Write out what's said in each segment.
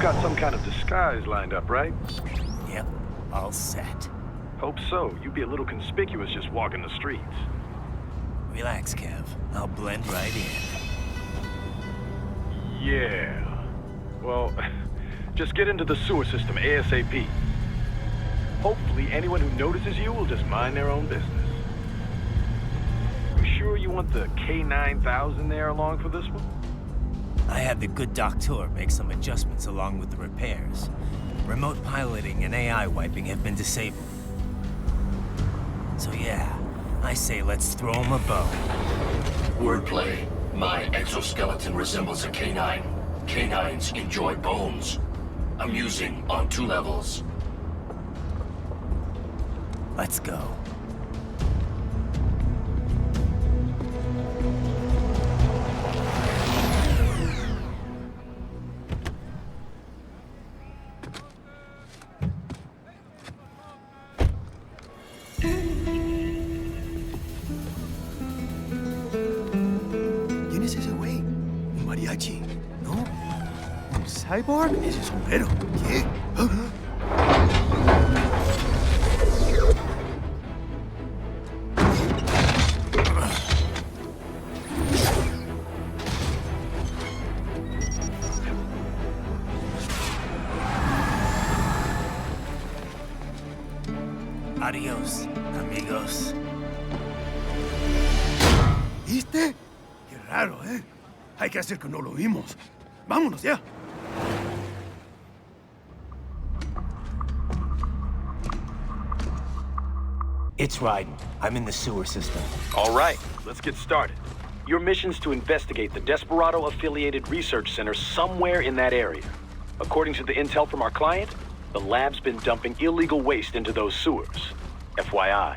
got some kind of disguise lined up, right? Yep, all set. Hope so. You'd be a little conspicuous just walking the streets. Relax, Kev. I'll blend right in. Yeah. Well, just get into the sewer system ASAP. Hopefully anyone who notices you will just mind their own business. You sure you want the K9000 there along for this one? I had the good doctor make some adjustments along with the repairs. Remote piloting and AI wiping have been disabled. So yeah, I say let's throw him a bone. Wordplay. My exoskeleton resembles a canine. Canines enjoy bones. Amusing on 2 levels. Let's go. ¿Quién es ese güey? ¿Un mariachi? ¿No? ¿Un cyborg? Ese sombrero. ¿Qué? Adiós, amigos. ¿Viste? Qué raro, ¿eh? Hay que hacer que no lo vimos. Vámonos ya. It's Raiden. I'm in the sewer system. All right, let's get started. Your mission's to investigate the Desperado-affiliated research center somewhere in that area. According to the intel from our client, the lab's been dumping illegal waste into those sewers. FYI,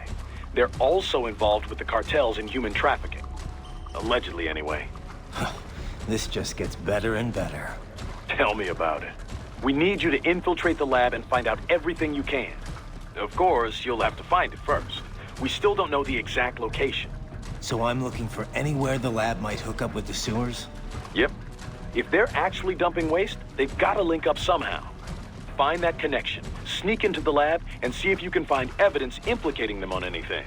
they're also involved with the cartels in human trafficking. Allegedly, anyway. This just gets better and better. Tell me about it. We need you to infiltrate the lab and find out everything you can. Of course, you'll have to find it first. We still don't know the exact location. So I'm looking for anywhere the lab might hook up with the sewers? Yep. If they're actually dumping waste, they've got to link up somehow. Find that connection, sneak into the lab, and see if you can find evidence implicating them on anything.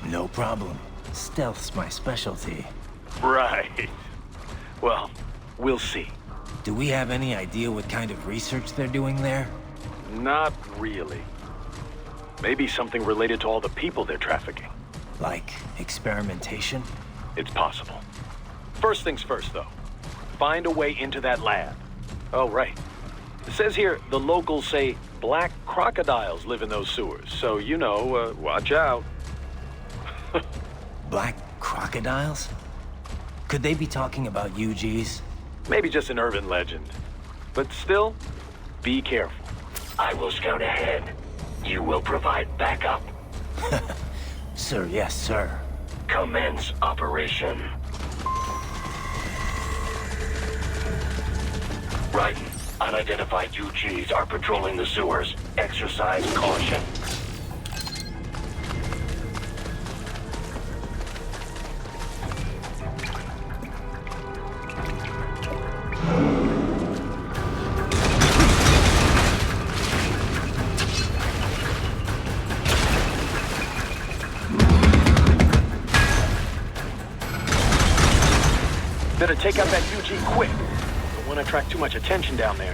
No problem. Stealth's my specialty. Right. Well, we'll see. Do we have any idea what kind of research they're doing there? Not really. Maybe something related to all the people they're trafficking. Like experimentation? It's possible. First things first, though. Find a way into that lab. Oh, right. It says here the locals say black crocodiles live in those sewers, so you know, watch out. Black crocodiles? Could they be talking about UGs? Maybe just an urban legend. But still, be careful. I will scout ahead. You will provide backup. Sir, yes, sir. Commence operation. Raiden, unidentified UGs are patrolling the sewers. Exercise caution. Better take out that UG quick. Don't want to attract too much attention down there.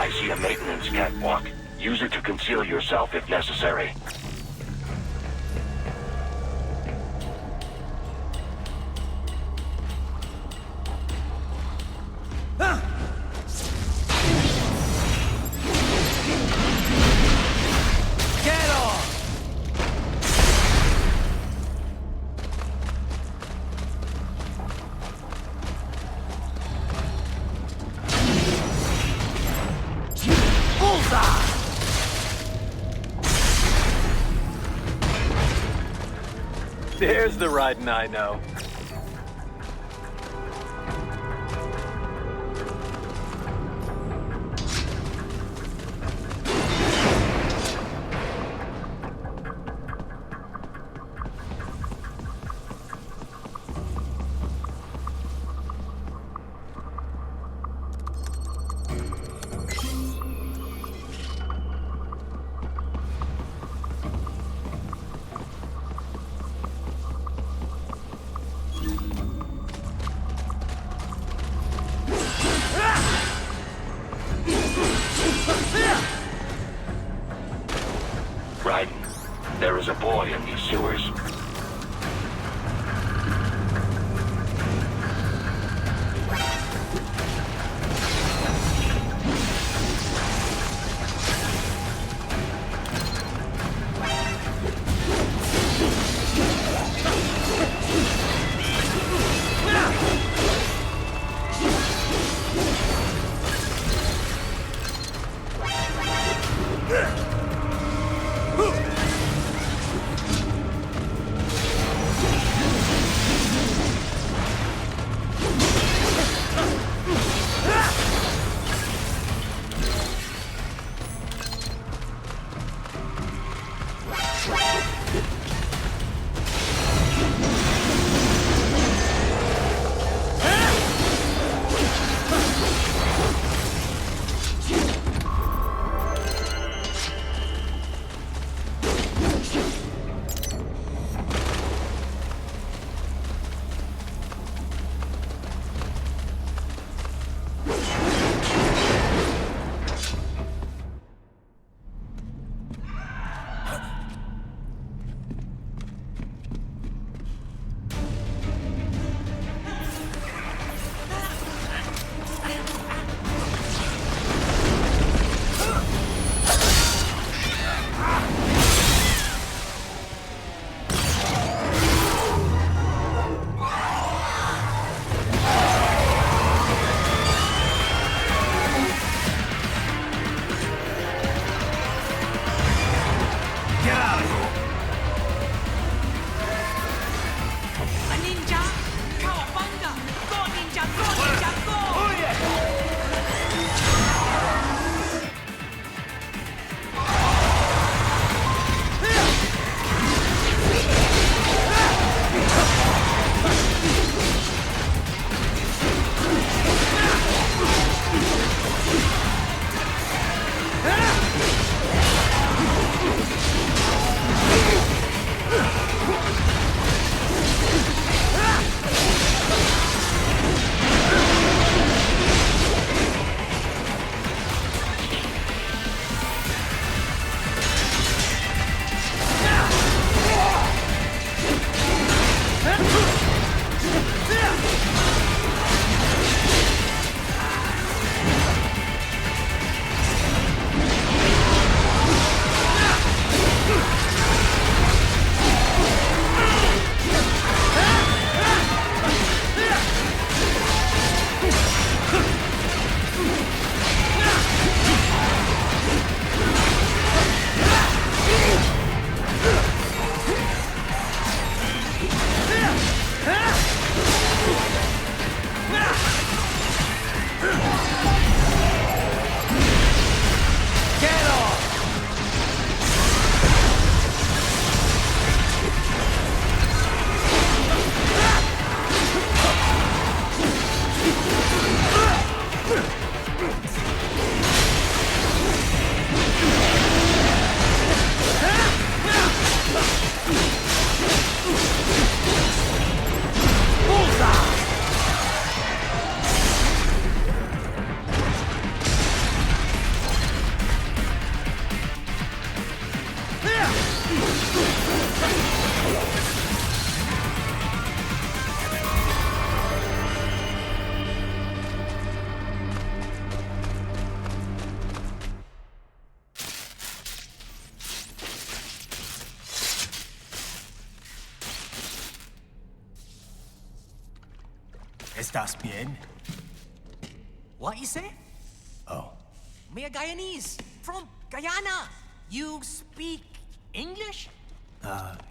I see a maintenance catwalk. Use it to conceal yourself if necessary. There's the Raiden I know. Raiden, there is a boy in these sewers. ¿Estás bien? What you say? Oh, Me a Guyanese from Guyana. You speak English?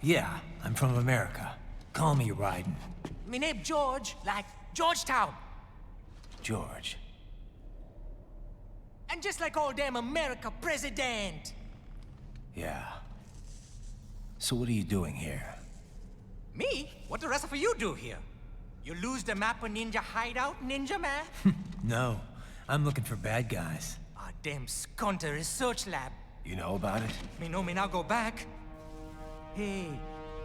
yeah, I'm from America. Call me Raiden. Me name George, like Georgetown. George. And just like all damn America president. Yeah. So what are you doing here? Me? What the rest of you do here? You lose the map of Ninja Hideout, Ninja Man? No, I'm looking for bad guys. Ah, damn skunter research lab. You know about it? Me know me now go back. Hey,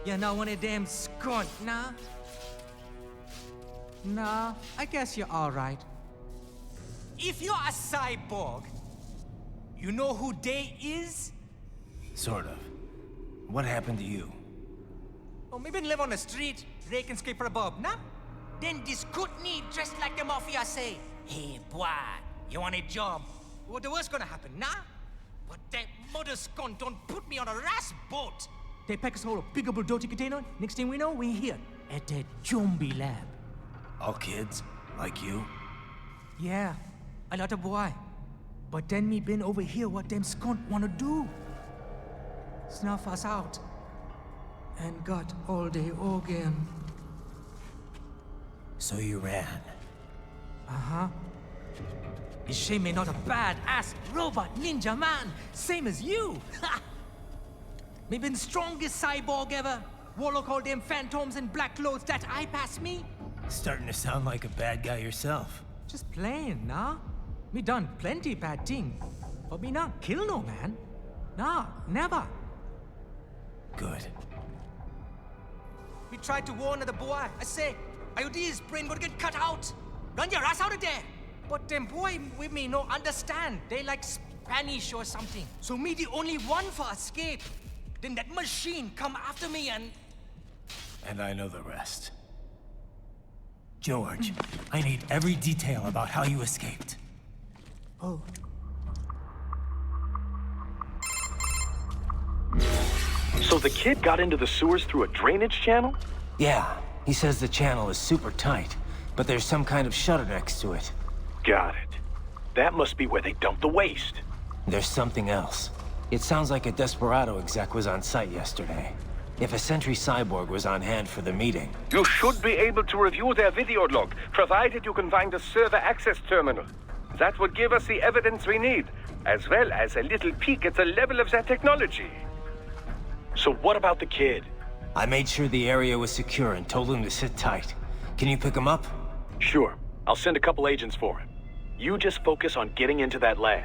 you're not one of them skunt, nah? Nah, I guess you're alright. If you're a cyborg, you know who they is? Sort of. What happened to you? Oh, me been live on the street, raking skipper above, nah? Then this Kootenai dressed like the mafia say, hey, boy, you want a job? What the worst gonna happen, nah? But that mother skunt don't put me on a ras boat. They pack us all a big old dirty container. Next thing we know, we're here at that zombie lab. All kids? Like you? Yeah, a lot of boy. But then me been over here what them skunt wanna do. Snuff us out. And got all the organ. So you ran. Uh-huh. It's shame me not a bad-ass robot ninja man, same as you. Me been strongest cyborg ever. Warlock all them phantoms and black clothes that I pass me. Starting to sound like a bad guy yourself. Just plain, nah? Me done plenty bad thing. But me not kill no man. Nah, never. Good. We tried to warn the boy. I say, IOD's brain would get cut out. Run your ass out of there. But them boy with me no understand. They like Spanish or something. So me the only one for escape. Then that machine come after me and... And I know the rest. George, I need every detail about how you escaped. Oh. So the kid got into the sewers through a drainage channel? Yeah, he says the channel is super tight, but there's some kind of shutter next to it. Got it. That must be where they dumped the waste. There's something else. It sounds like a Desperado exec was on site yesterday. If a Sentry Cyborg was on hand for the meeting... You should be able to review their video log, provided you can find a server access terminal. That would give us the evidence we need, as well as a little peek at the level of their technology. So what about the kid? I made sure the area was secure and told him to sit tight. Can you pick him up? Sure. I'll send a couple agents for him. You just focus on getting into that lab.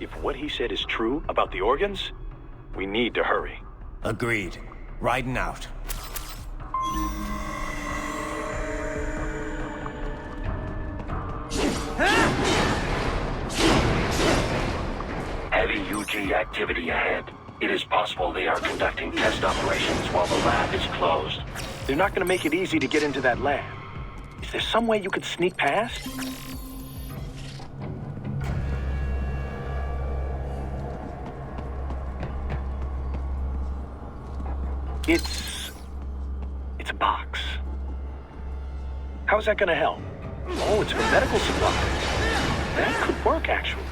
If what he said is true about the organs, we need to hurry. Agreed. Riding out. Heavy UG activity ahead. It is possible they are conducting test operations while the lab is closed. They're not going to make it easy to get into that lab. Is there some way you could sneak past? It's a box. How's that gonna help? Oh, it's for medical supplies. That could work, actually.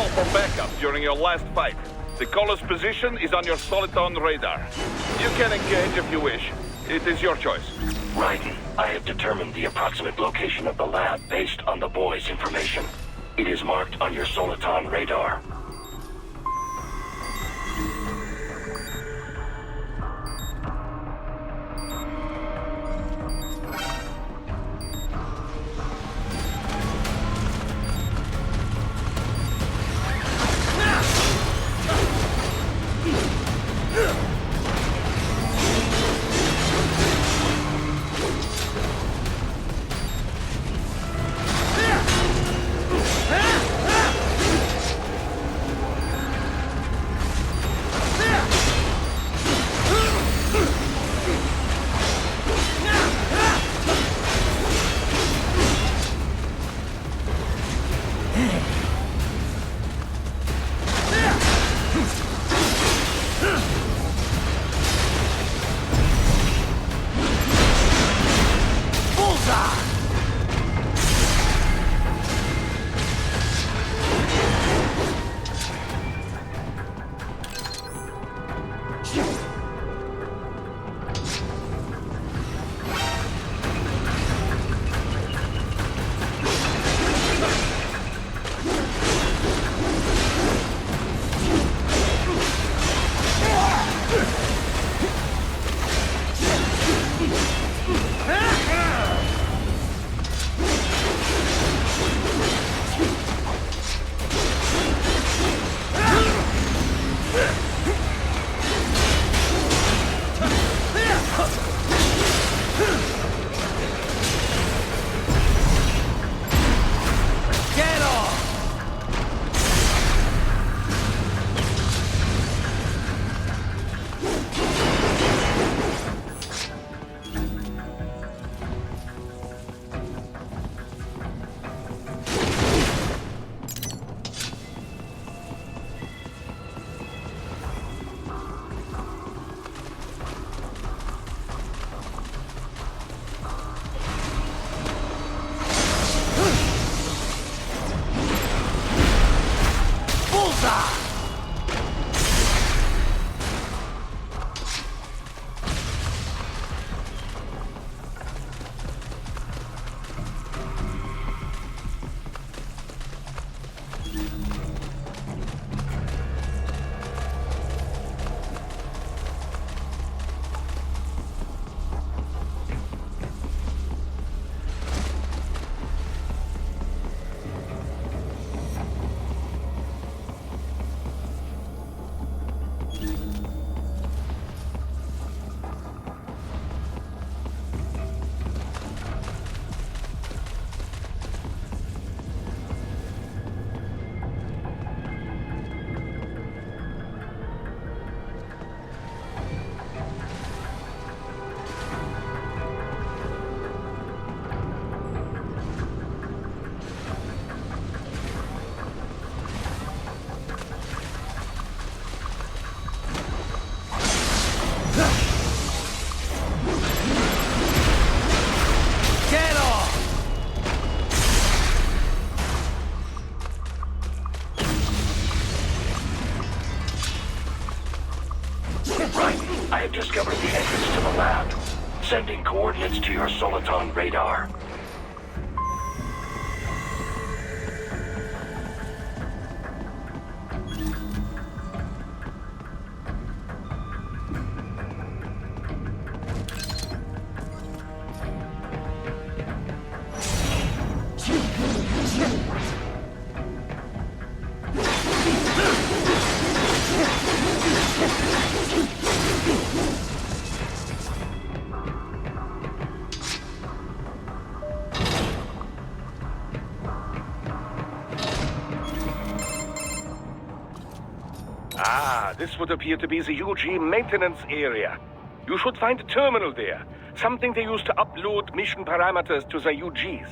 call for backup during your last fight. The caller's position is on your Soliton radar. You can engage if you wish. It is your choice. Raiden, I have determined the approximate location of the lab based on the boy's information. It is marked on your Soliton radar. I have discovered the entrance to the lab. Sending coordinates to your Soliton radar. This would appear to be the UG maintenance area. You should find a terminal there. Something they use to upload mission parameters to the UGs.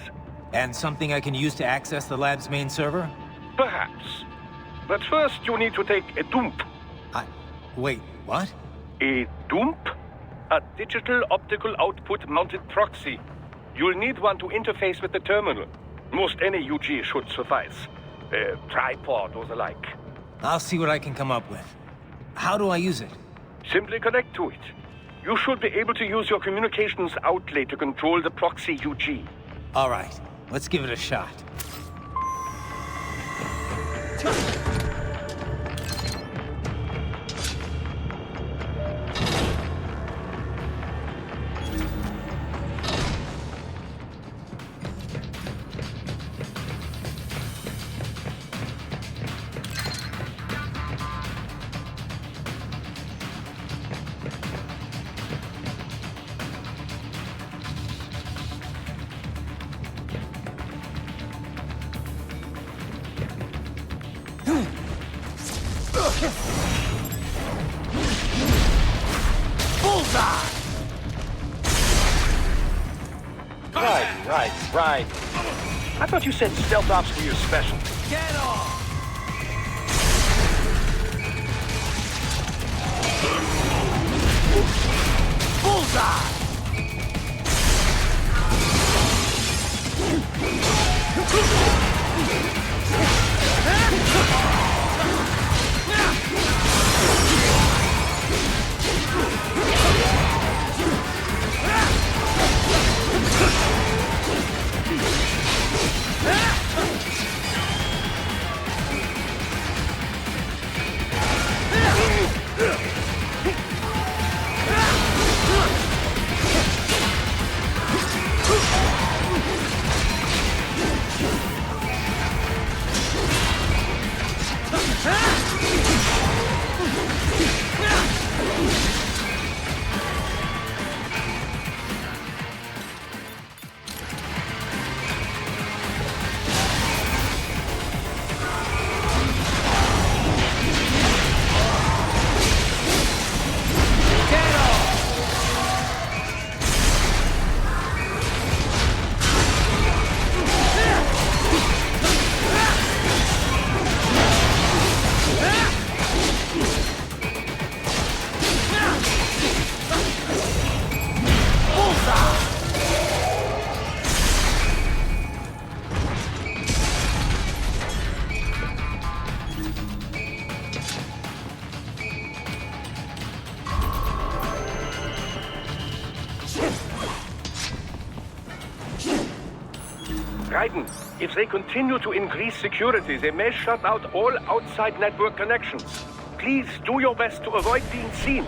And something I can use to access the lab's main server? Perhaps. But first you need to take a dump. Wait, what? A dump? A digital optical output mounted proxy. You'll need one to interface with the terminal. Most any UG should suffice. tripod or the like. I'll see what I can come up with. How do I use it? Simply connect to it. You should be able to use your communications outlet to control the proxy UG. All right, let's give it a shot. Right. I thought you said stealth ops were your specialty. Get off! Bullseye! Raiden, if they continue to increase security, they may shut out all outside network connections. Please do your best to avoid being seen.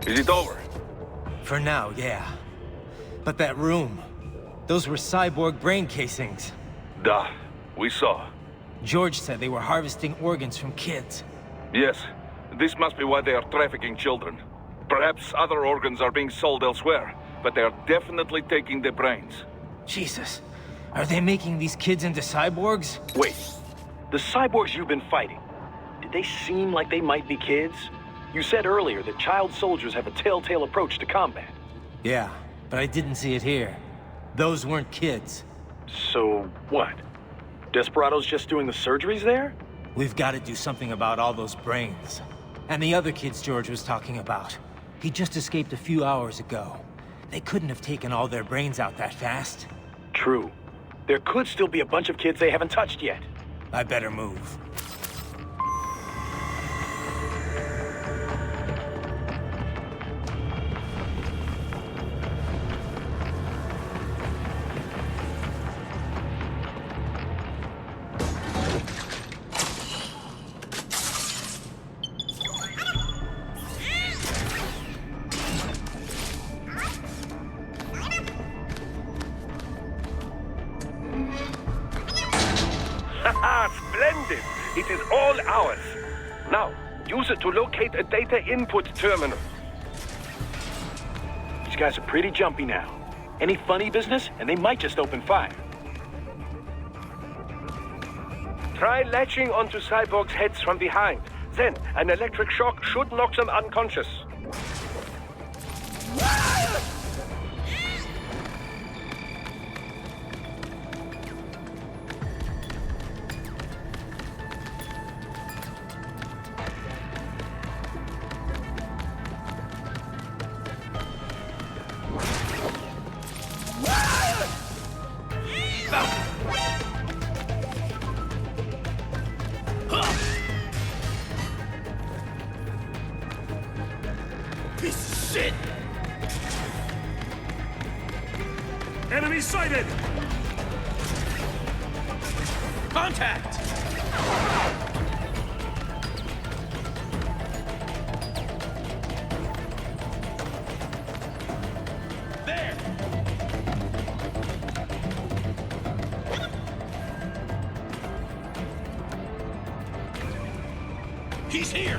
Is it over? For now, yeah. But that room, those were cyborg brain casings. Duh, we saw. George said they were harvesting organs from kids. Yes, this must be why they are trafficking children. Perhaps other organs are being sold elsewhere, but they are definitely taking the brains. Jesus, are they making these kids into cyborgs? Wait, the cyborgs you've been fighting, did they seem like they might be kids? You said earlier that child soldiers have a telltale approach to combat. Yeah, but I didn't see it here. Those weren't kids. So, what? Desperado's just doing the surgeries there? We've got to do something about all those brains. And the other kids George was talking about. He just escaped a few hours ago. They couldn't have taken all their brains out that fast. True. There could still be a bunch of kids they haven't touched yet. I better move. Splendid! It is all ours. Now, use it to locate a data input terminal. These guys are pretty jumpy now. Any funny business, and they might just open fire. Try latching onto Cyborg's heads from behind. Then, an electric shock should knock them unconscious. Piece of shit! Enemy sighted! Contact! There! He's here!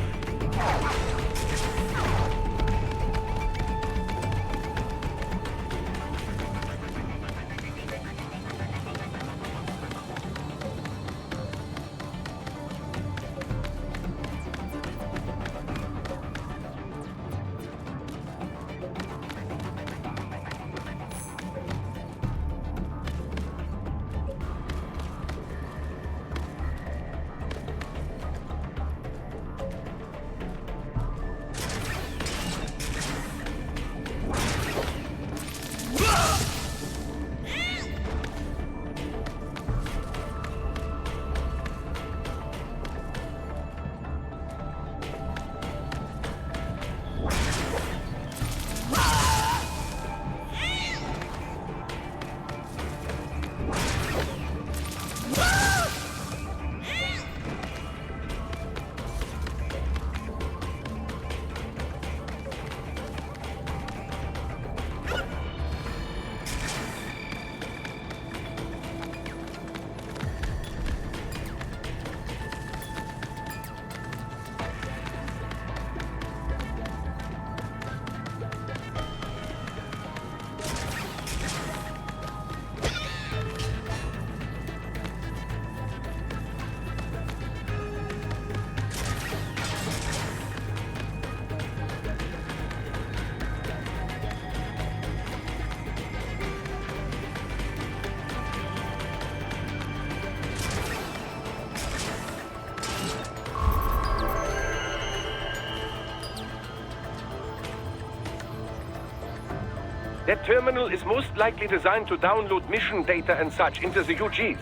That terminal is most likely designed to download mission data and such into the UGs.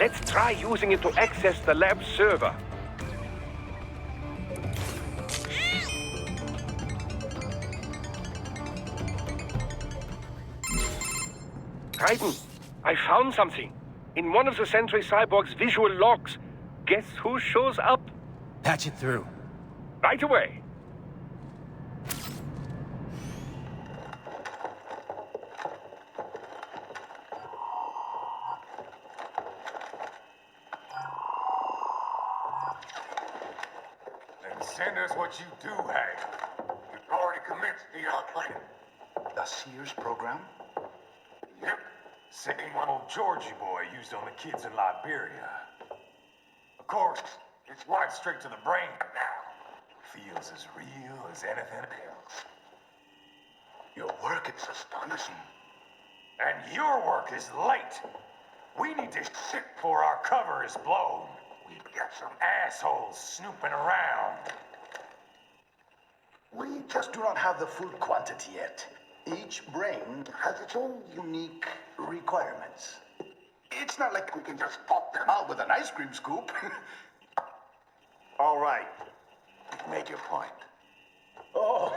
Let's try using it to access the lab server. Raiden, I found something. In one of the Sentry Cyborg's visual logs. Guess who shows up? Patch it through. Right away. Send us what you do have. You've already commenced the planning. The Sears program? Yep. Same one old Georgie boy used on the kids in Liberia. Of course, it's right straight to the brain now. Feels as real as anything else. Your work is astonishing. And your work is late. We need to shit before our cover is blown. we've got some assholes snooping around. We just do not have the full quantity yet. Each brain has its own unique requirements. It's not like we can just pop them out with an ice cream scoop. All right. You've made your point. Oh,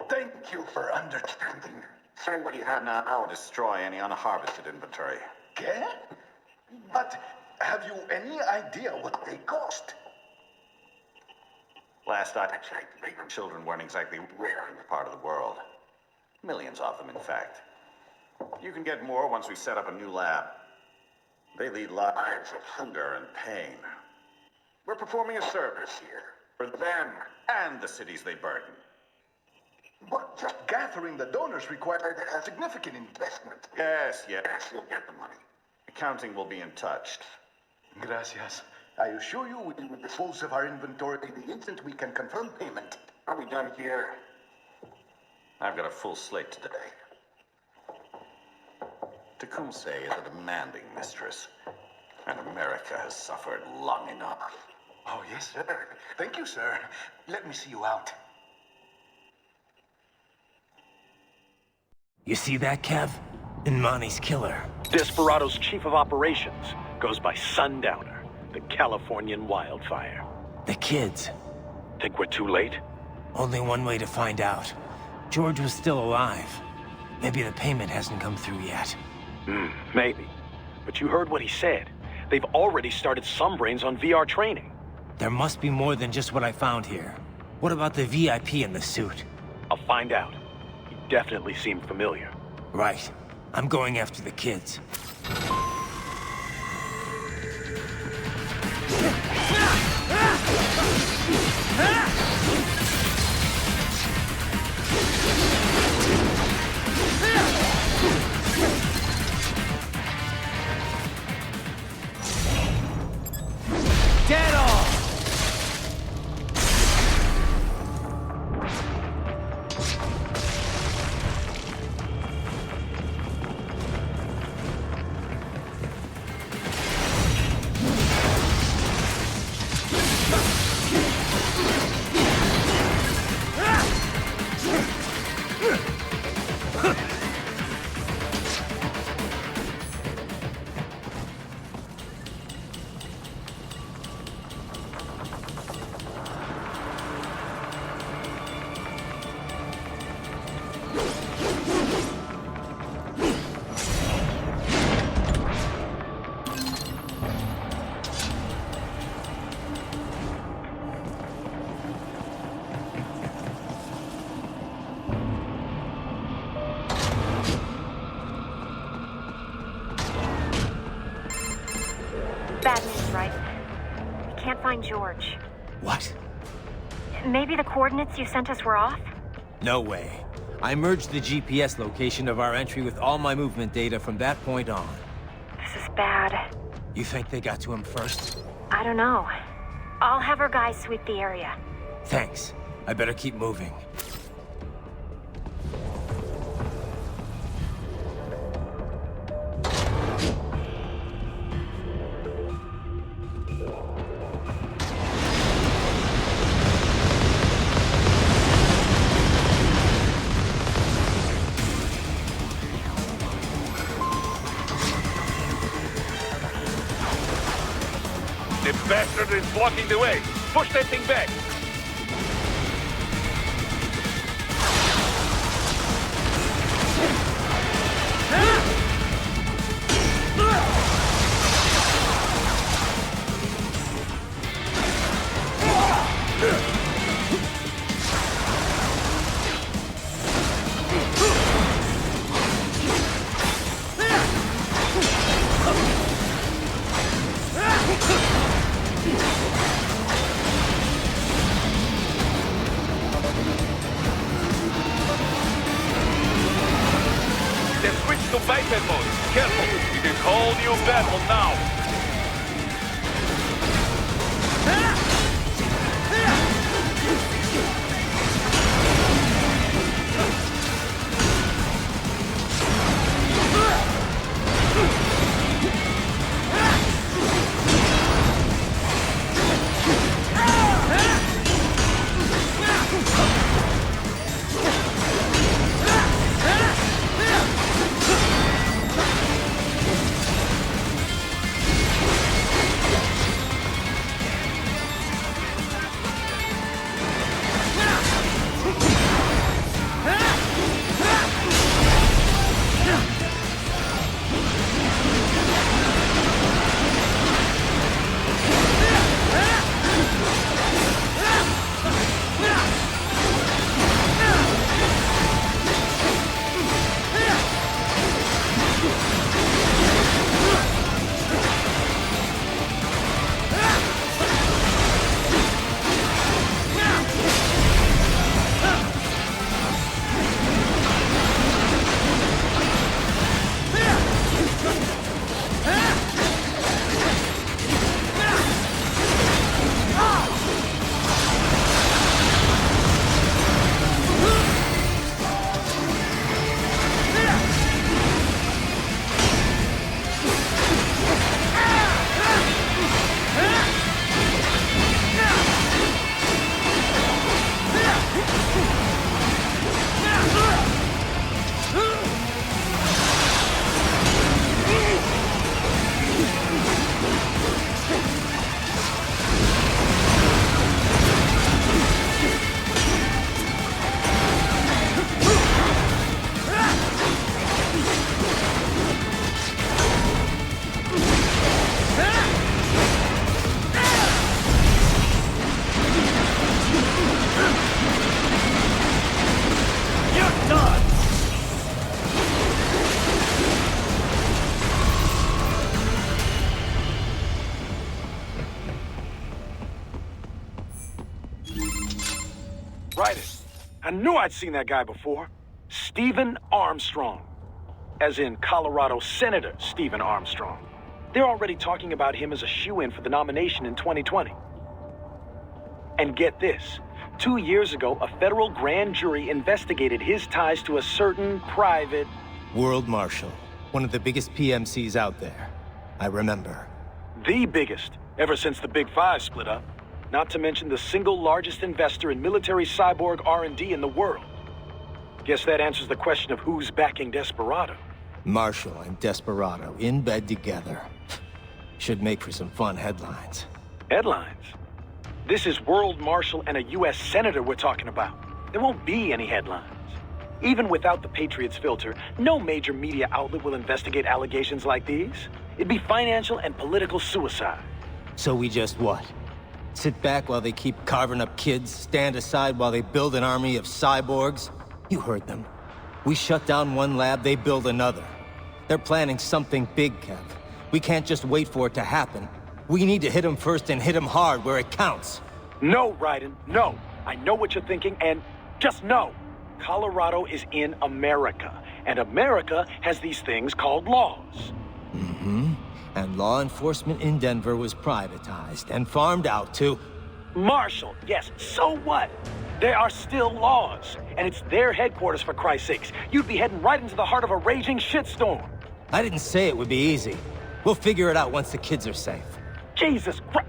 thank you for understanding. Say what you have now. I'll destroy any unharvested inventory. Okay? But have you any idea what they cost? Last I checked, children weren't exactly rare in this part of the world. Millions of them, in fact. You can get more once we set up a new lab. They lead lives of hunger and pain. We're performing a service here for them and the cities they burden. But just gathering the donors required a significant investment. Yes, you'll get the money. Accounting will be in touch. Gracias. I assure you we will dispose of our inventory the instant we can confirm payment. Are we done here? I've got a full slate today. Tecumseh is a demanding mistress, and America has suffered long enough. Oh, yes, sir. Thank you, sir. Let me see you out. You see that, Kev? Imani's killer. Desperado's chief of operations goes by Sundowner, the Californian wildfire. The kids. Think we're too late? Only one way to find out. George was still alive. Maybe the payment hasn't come through yet. Maybe. But you heard what he said. They've already started some brains on VR training. There must be more than just what I found here. What about the VIP in the suit? I'll find out. He definitely seemed familiar. Right. I'm going after the kids. Dead on! Bad news, right? We can't find George. What? Maybe the coordinates you sent us were off? No way. I merged the GPS location of our entry with all my movement data from that point on. This is bad. You think they got to him first? I don't know. I'll have our guys sweep the area. Thanks. I better keep moving. The bastard is blocking the way. Push that thing back. To biped mode. Careful. It is whole new battle now. Knew I'd seen that guy before. Stephen Armstrong. As in Colorado Senator Stephen Armstrong. They're already talking about him as a shoo-in for the nomination in 2020. And get this. 2 years ago, a federal grand jury investigated his ties to a certain private... World Marshal. One of the biggest PMCs out there. I remember. The biggest, ever since the Big Five split up. Not to mention the single largest investor in military cyborg R&D in the world. Guess that answers the question of who's backing Desperado. Marshall and Desperado in bed together. Should make for some fun headlines. Headlines? This is World Marshal and a U.S. Senator we're talking about. There won't be any headlines. Even without the Patriots filter, no major media outlet will investigate allegations like these. It'd be financial and political suicide. So we just what? Sit back while they keep carving up kids, stand aside while they build an army of cyborgs? You heard them. We shut down one lab, they build another. They're planning something big, Kev. We can't just wait for it to happen. We need to hit them first and hit them hard where it counts. No, Raiden, no. I know what you're thinking, and just no. Colorado is in America, and America has these things called laws. Mm-hmm. And law enforcement in Denver was privatized and farmed out to... Marshall, yes, so what? There are still laws, and it's their headquarters, for Christ's sakes. You'd be heading right into the heart of a raging shitstorm. I didn't say it would be easy. We'll figure it out once the kids are safe. Jesus Christ.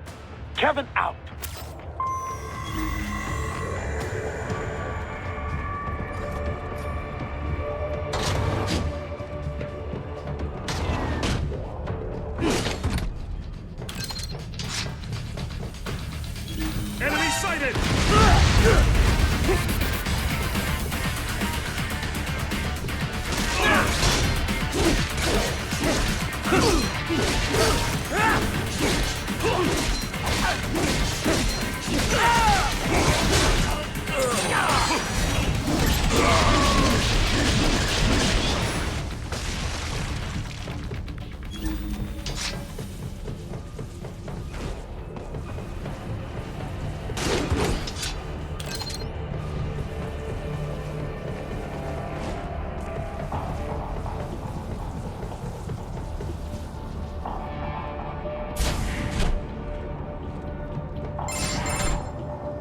Kevin, out. Enemy sighted!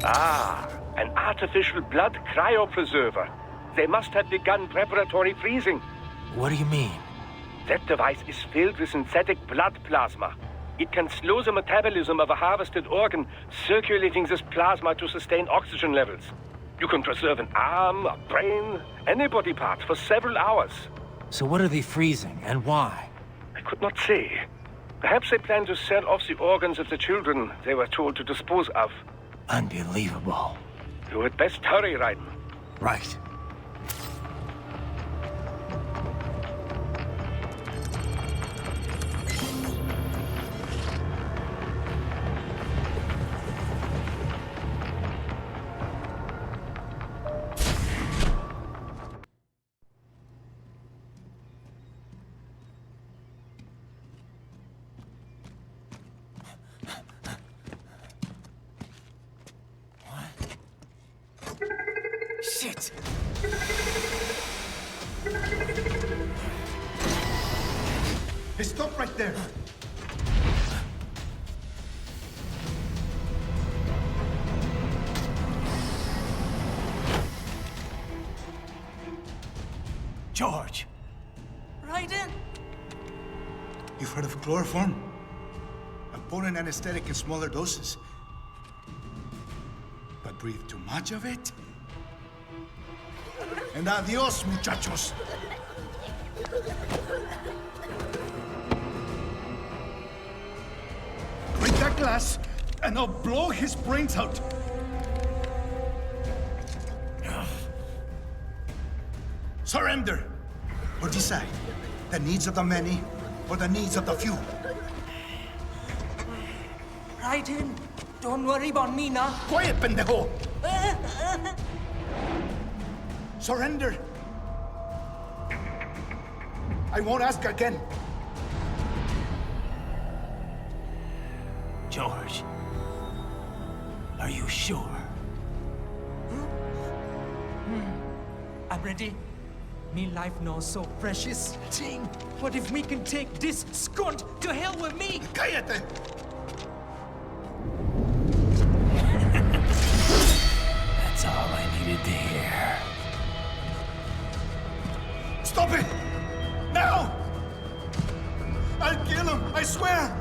Ah, an artificial blood cryopreserver. They must have begun preparatory freezing. What do you mean? That device is filled with synthetic blood plasma. It can slow the metabolism of a harvested organ, circulating this plasma to sustain oxygen levels. You can preserve an arm, a brain, any body part for several hours. So what are they freezing, and why? I could not say. Perhaps they plan to sell off the organs of the children they were told to dispose of. Unbelievable. You had best hurry, Raiden. Right. Shit! Hey, stop right there! George! Raiden? You've heard of chloroform? A potent anesthetic in smaller doses. But breathe too much of it? And adios, muchachos! Break that glass, and I'll blow his brains out! Surrender! Or decide. The needs of the many, or the needs of the few. Raiden, don't worry about me now. Quiet, pendejo! Surrender! I won't ask again. George, are you sure? I'm ready. Me life now so precious. Thing. What if we can take this skunt to hell with me? Cállate! That's all I needed to hear. Stop it! Now! I'll kill him, I swear!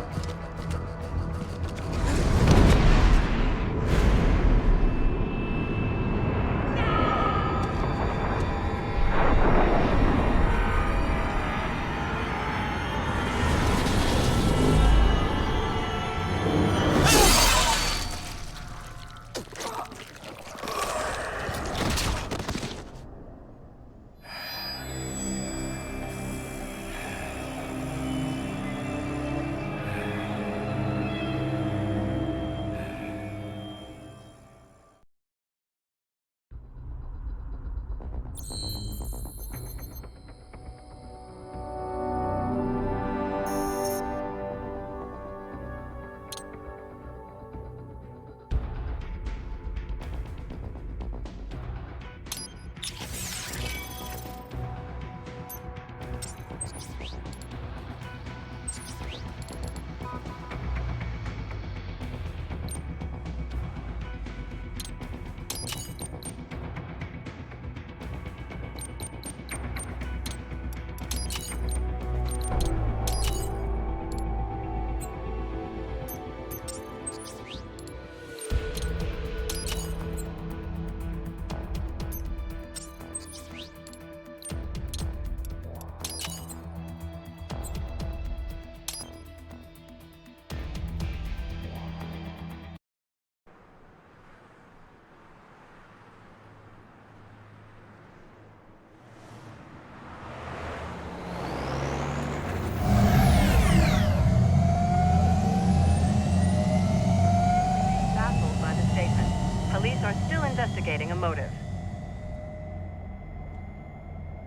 Police are still investigating a motive.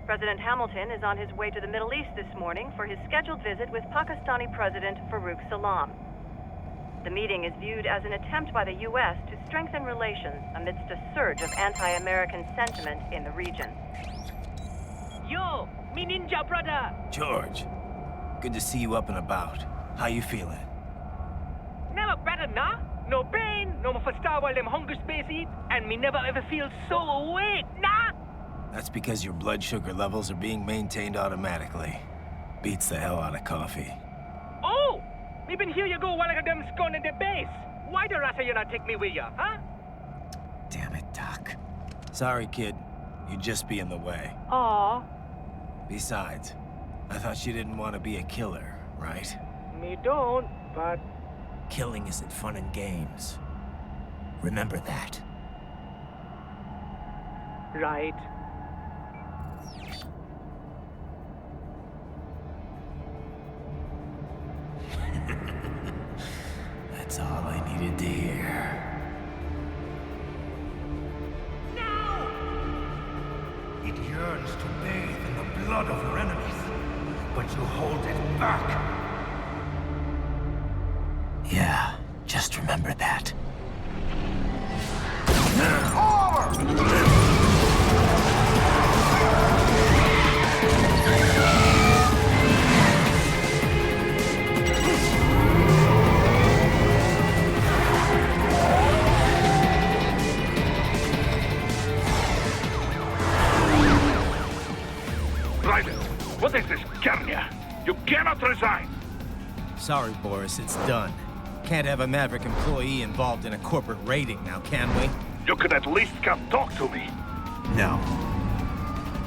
President Hamilton is on his way to the Middle East this morning for his scheduled visit with Pakistani President Farouk Salam. The meeting is viewed as an attempt by the U.S. to strengthen relations amidst a surge of anti-American sentiment in the region. Yo, me ninja brother! George, good to see you up and about. How you feeling? Never better, nah? No pain, no more faster while them hunger space eat, and me never ever feel so awake, nah? That's because your blood sugar levels are being maintained automatically. Beats the hell out of coffee. Oh! Me been here you go while I got them scone in the base. Why the rasta you not take me with ya, huh? Damn it, Doc. Sorry, kid. You'd just be in the way. Aw. Besides, I thought you didn't want to be a killer, right? Me don't, but... Killing isn't fun and games. Remember that. Right. That's all I needed to hear. No! It yearns to bathe in the blood of your enemies, but you hold it back. Yeah, just remember that. Raiden, what is this, Gegner? You cannot resign! Sorry, Boris, it's done. Can't have a Maverick employee involved in a corporate raiding now, can we? You could at least come talk to me. No.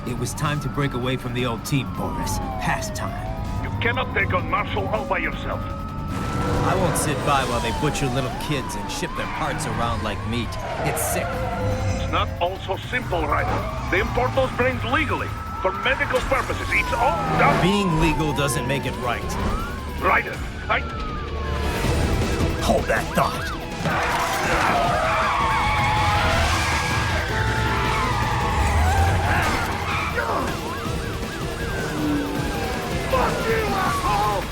It was time to break away from the old team, Boris. Past time. You cannot take on Marshall all by yourself. I won't sit by while they butcher little kids and ship their parts around like meat. It's sick. It's not all so simple, Raiden. They import those brains legally. For medical purposes, it's all done. Being legal doesn't make it right. Raiden, Hold that thought. Fuck you, asshole!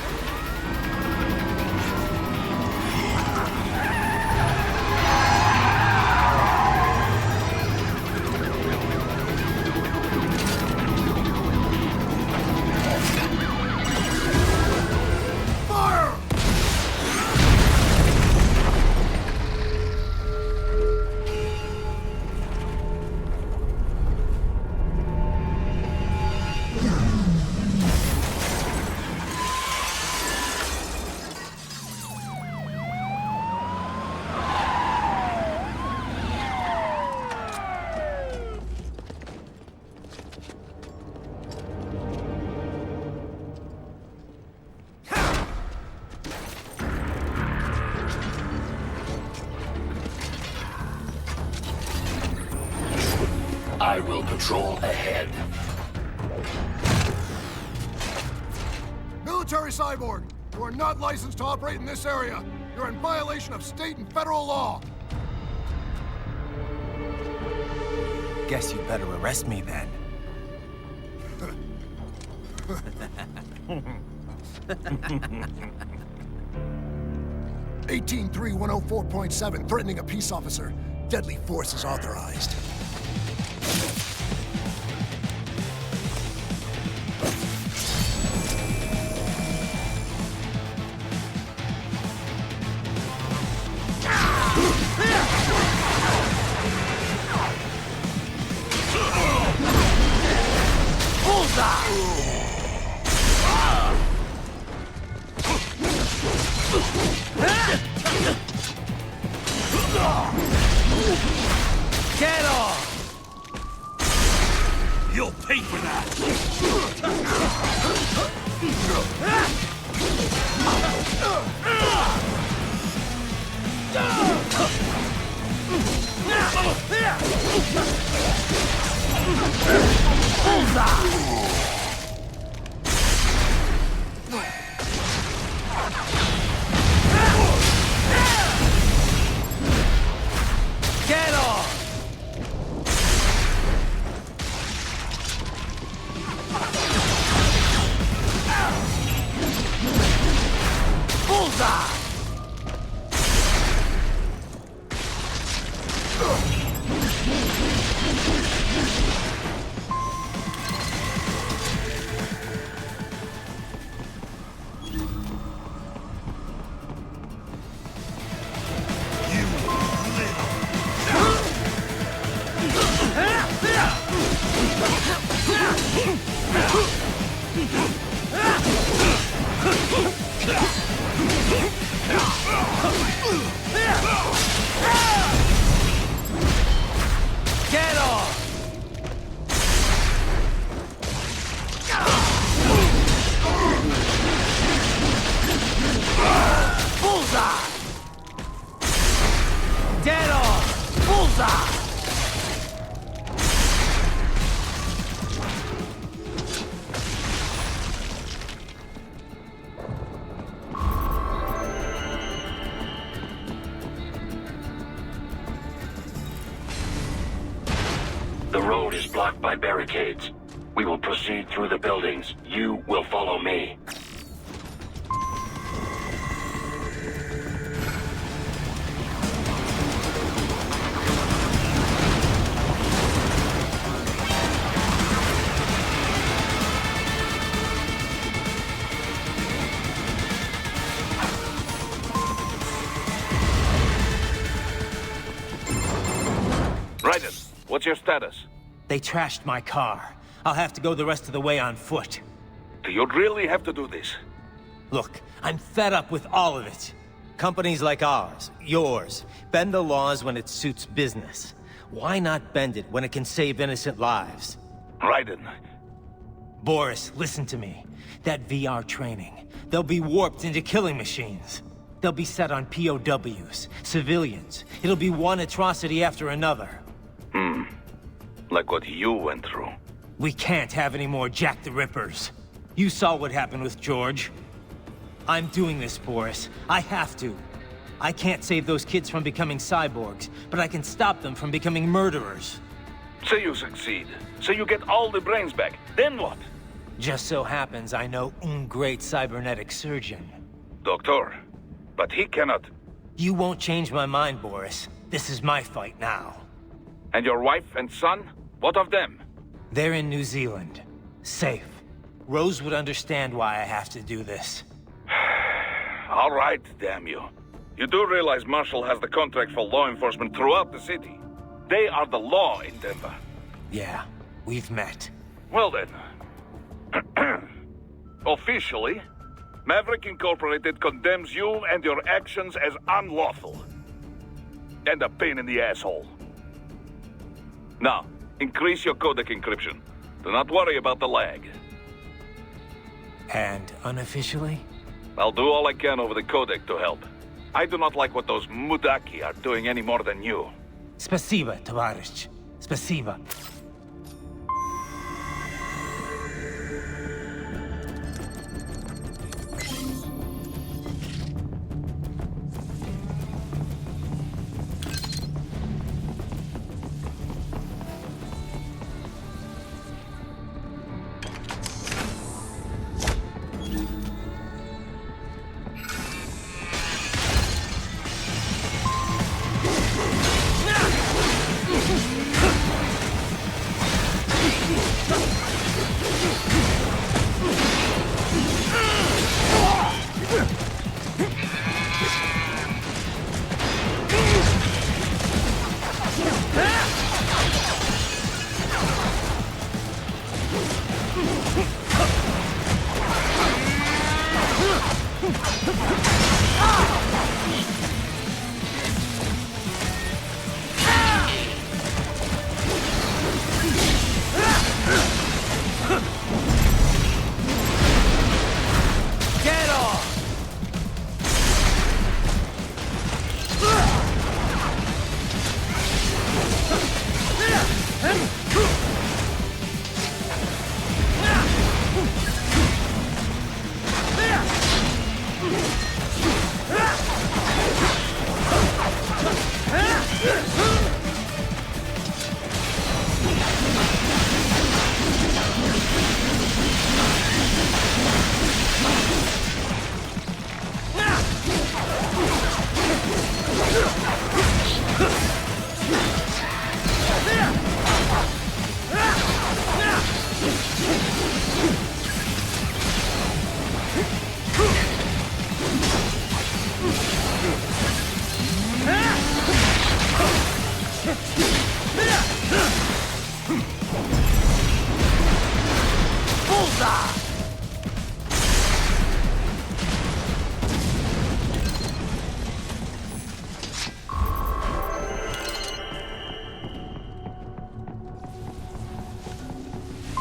I will patrol ahead. Military Cyborg, you are not licensed to operate in this area. You're in violation of state and federal law. Guess you better arrest me then. 183104.7, threatening a peace officer. Deadly force is authorized. Get off! You'll pay for that! Get off! Bullseye! Get off! Bullseye! Dead on! Bullseye! The road is blocked by barricades. We will proceed through the buildings. You will follow me. Raiden, what's your status? They trashed my car. I'll have to go the rest of the way on foot. Do you really have to do this? Look, I'm fed up with all of it. Companies like ours, yours, bend the laws when it suits business. Why not bend it when it can save innocent lives? Raiden. Boris, listen to me. That VR training, they'll be warped into killing machines. They'll be set on POWs, civilians. It'll be one atrocity after another. Like what you went through. We can't have any more Jack the Rippers. You saw what happened with George. I'm doing this, Boris. I have to. I can't save those kids from becoming cyborgs, but I can stop them from becoming murderers. Say you succeed. Say you get all the brains back. Then what? Just so happens I know un great cybernetic surgeon. Doctor. But he cannot. You won't change my mind, Boris. This is my fight now. And your wife and son? What of them? They're in New Zealand. Safe. Rose would understand why I have to do this. All right, damn you. You do realize Marshall has the contract for law enforcement throughout the city. They are the law in Denver. Yeah, we've met. Well then. Officially, Maverick Incorporated condemns you and your actions as unlawful. And a pain in the asshole. Now, increase your codec encryption. Do not worry about the lag. And unofficially? I'll do all I can over the codec to help. I do not like what those Mudaki are doing any more than you. Spasiba, Tovarищ. Spasiba.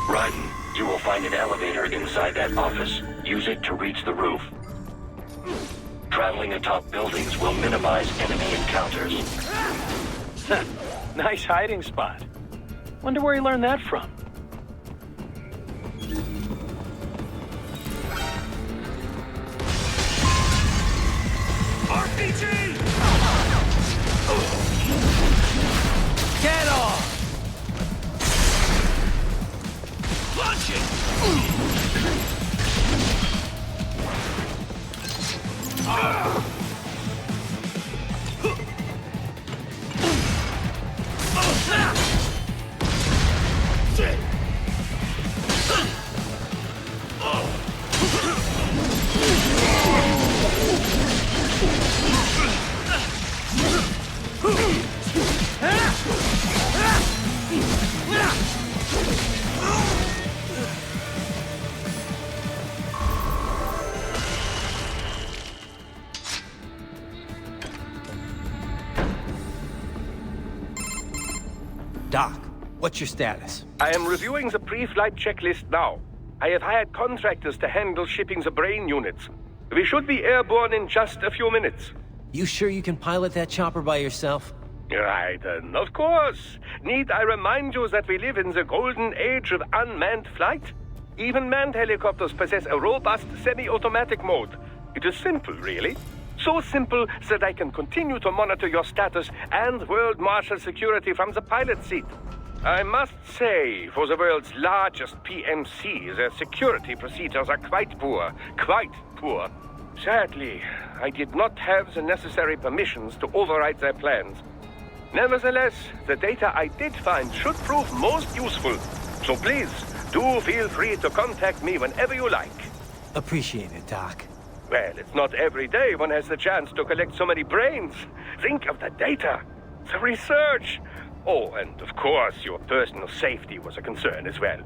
Raiden, you will find an elevator inside that office. Use it to reach the roof. Traveling atop buildings will minimize enemy encounters. Nice hiding spot. Wonder where he learned that from. RPG! Get off! Launch it! Doc, what's your status? I am reviewing the pre-flight checklist now. I have hired contractors to handle shipping the brain units. We should be airborne in just a few minutes. You sure you can pilot that chopper by yourself? Raiden, of course. Need I remind you that we live in the golden age of unmanned flight? Even manned helicopters possess a robust semi-automatic mode. It is simple, really. So simple that I can continue to monitor your status and world marshal security from the pilot seat. I must say, for the world's largest PMC, their security procedures are quite poor. Quite poor. Sadly, I did not have the necessary permissions to override their plans. Nevertheless, the data I did find should prove most useful. So please, do feel free to contact me whenever you like. Appreciate it, Doc. Well, it's not every day one has the chance to collect so many brains. Think of the data, the research. Oh, and of course, your personal safety was a concern as well.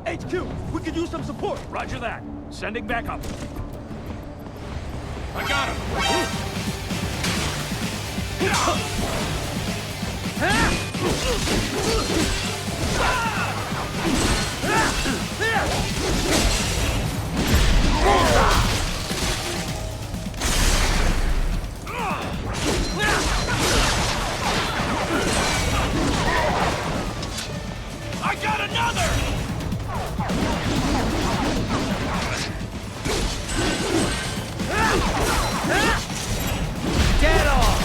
HQ, we could use some support. Roger that. Sending backup. I got him. I got another! Get off!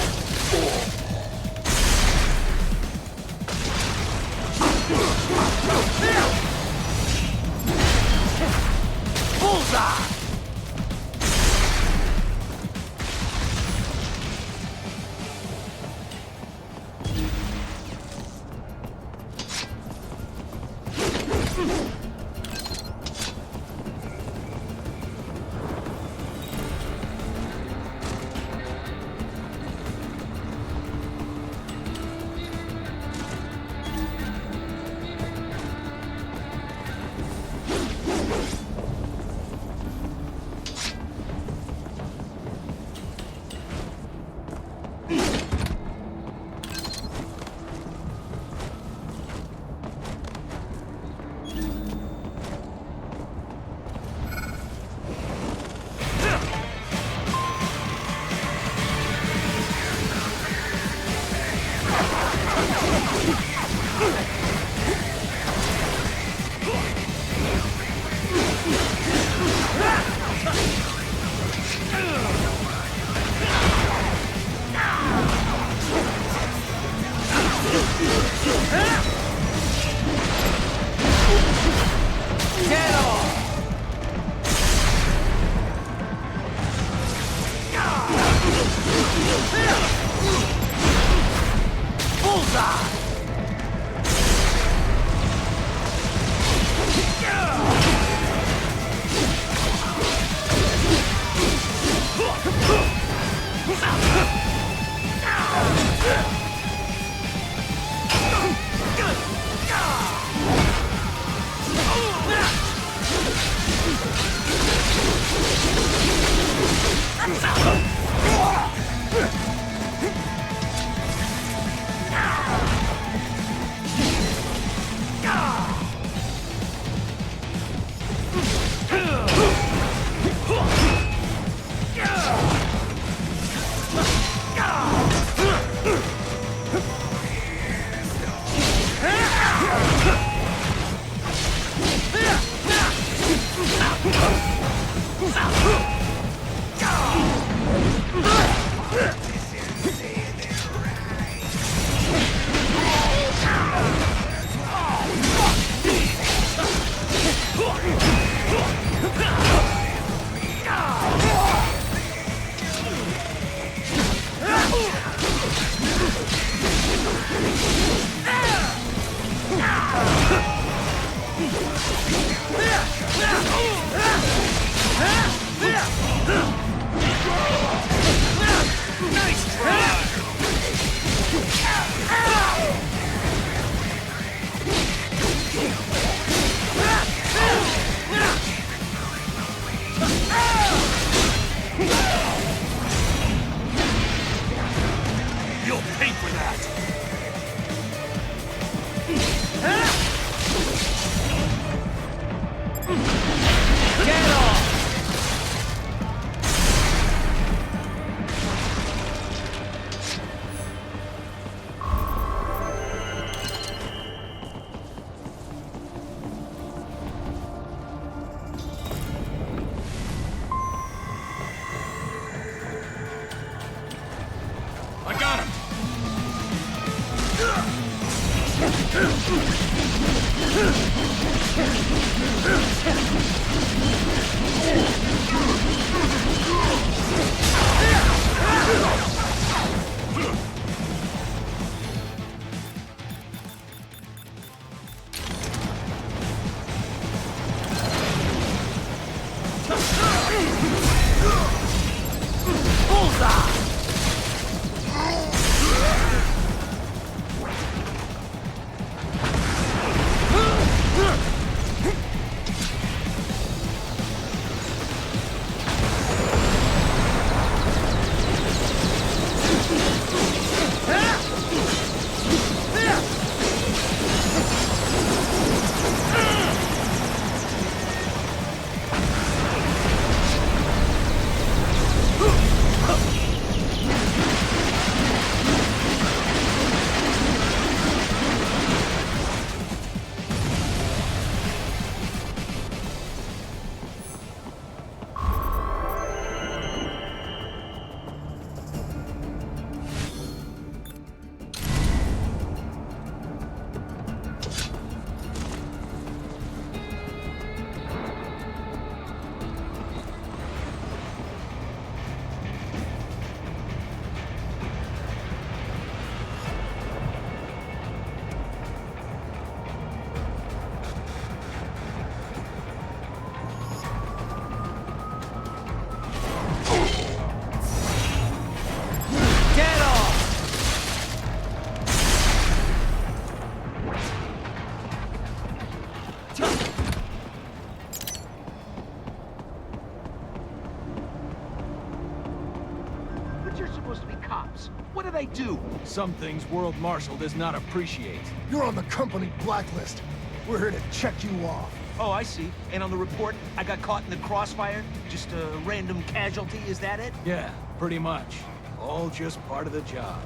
Do some things World Marshal does not appreciate. You're on the company blacklist. We're here to check you off. Oh, I see. And on the report, I got caught in the crossfire? Just a random casualty, is that it? Yeah, pretty much. All just part of the job.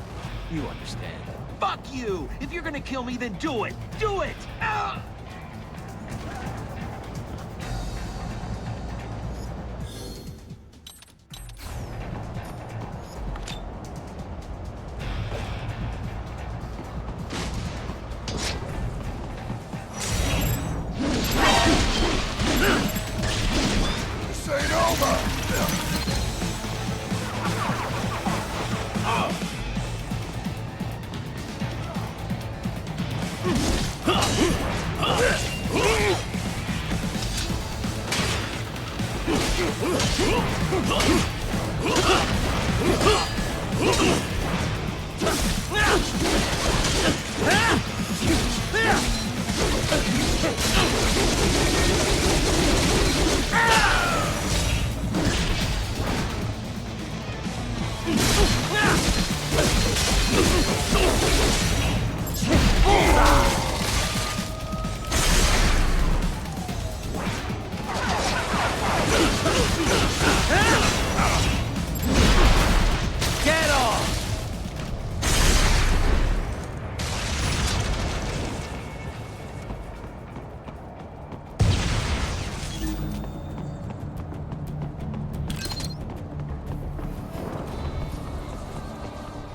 You understand. Fuck you! If you're gonna kill me, then do it! Do it! Ah!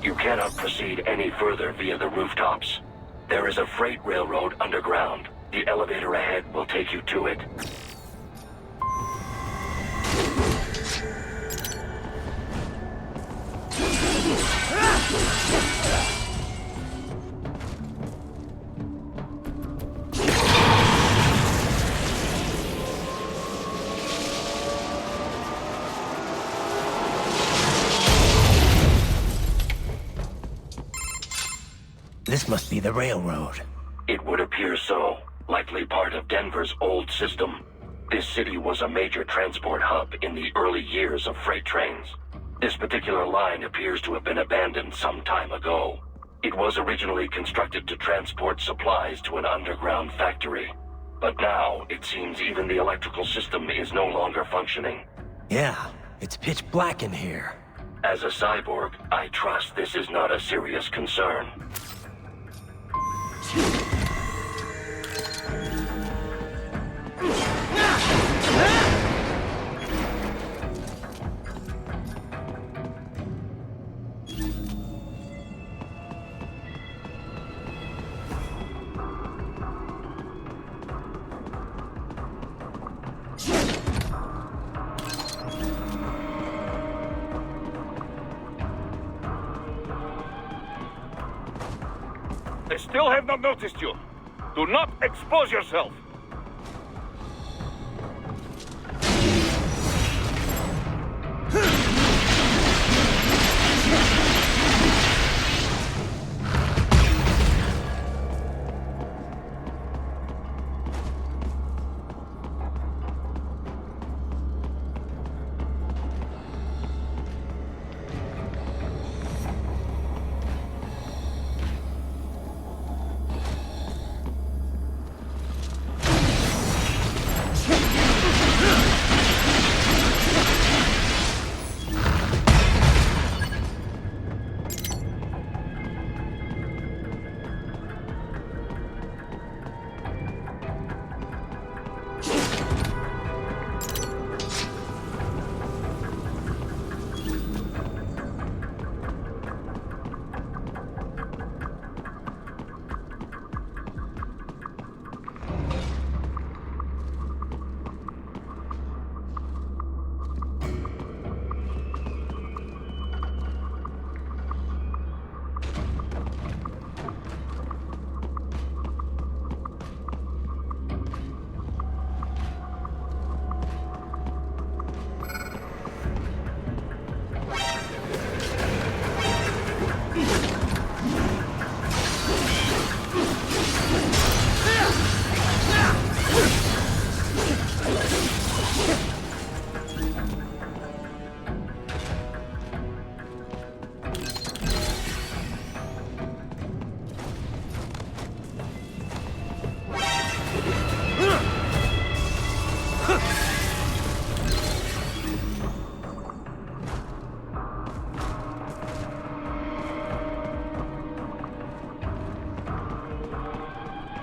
You cannot proceed any further via the rooftops. There is a freight railroad underground. The elevator ahead will take you to it. This must be the railroad. It would appear so. Likely part of Denver's old system. This city was a major transport hub in the early years of freight trains. This particular line appears to have been abandoned some time ago. It was originally constructed to transport supplies to an underground factory. But now, it seems even the electrical system is no longer functioning. Yeah, it's pitch black in here. As a cyborg, I trust this is not a serious concern. They still have not noticed you. Do not expose yourself.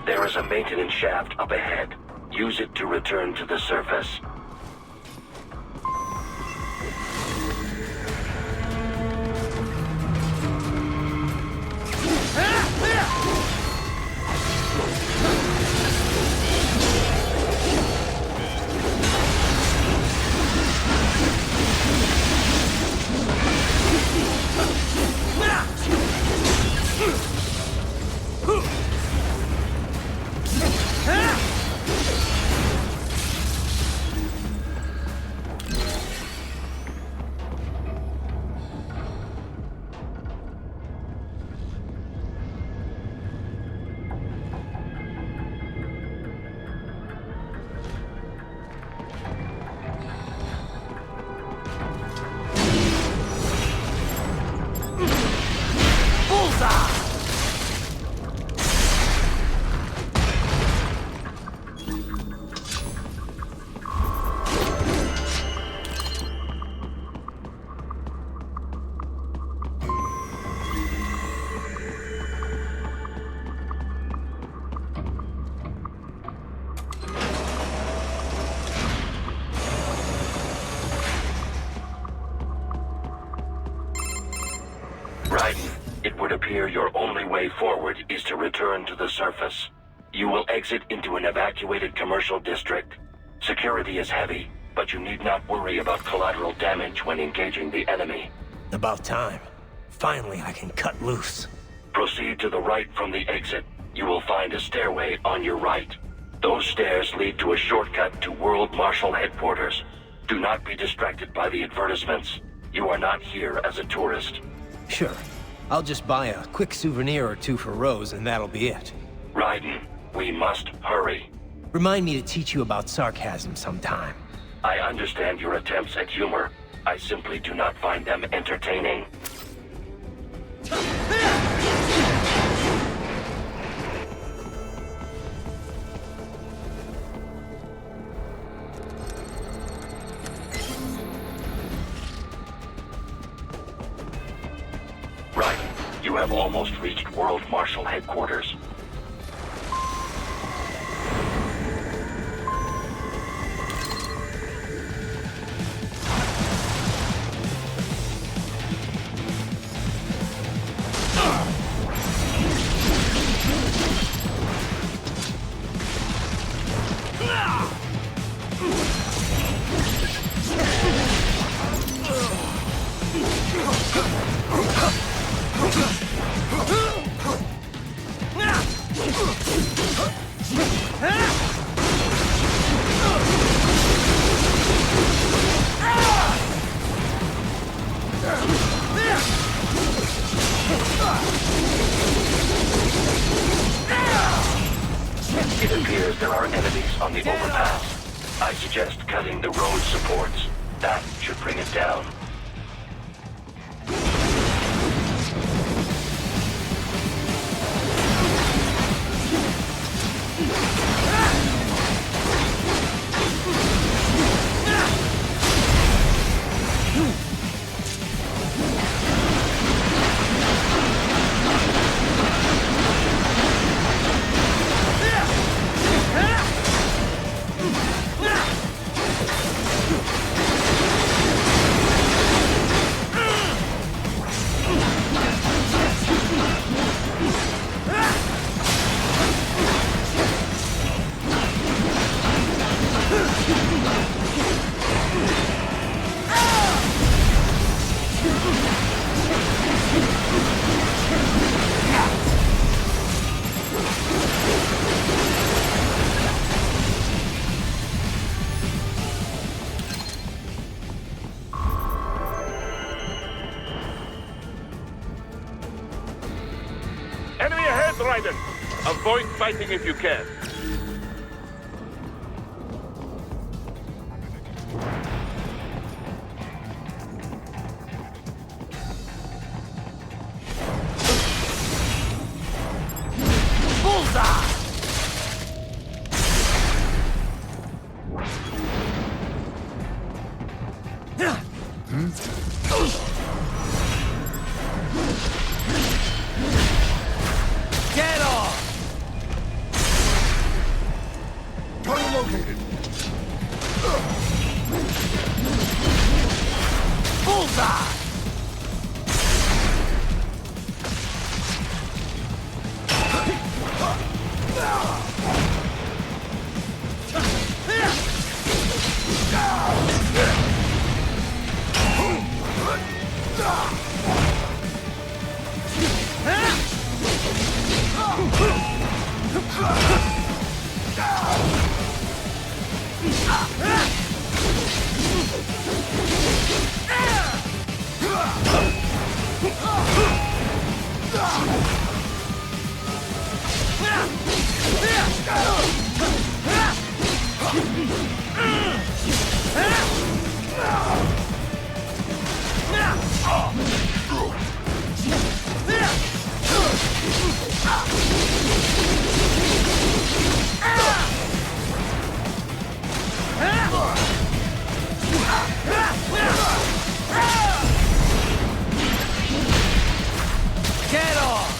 There is a maintenance shaft up ahead. Use it to return to the surface. would appear your only way forward is to return to the surface. You will exit into an evacuated commercial district. Security is heavy, but you need not worry about collateral damage when engaging the enemy. About time. Finally, I can cut loose. Proceed to the right from the exit. You will find a stairway on your right. Those stairs lead to a shortcut to World Marshal Headquarters. Do not be distracted by the advertisements. You are not here as a tourist. Sure. I'll just buy a quick souvenir or two for Rose, and that'll be it. Raiden, we must hurry. Remind me to teach you about sarcasm sometime. I understand your attempts at humor. I simply do not find them entertaining. Right. You have almost reached World Marshal Headquarters. It appears there are enemies on the overpass. I suggest cutting the road supports. That should bring it down. Enemy ahead, Raiden! Avoid fighting if you can. Get off! Target located. Bullseye! Get off!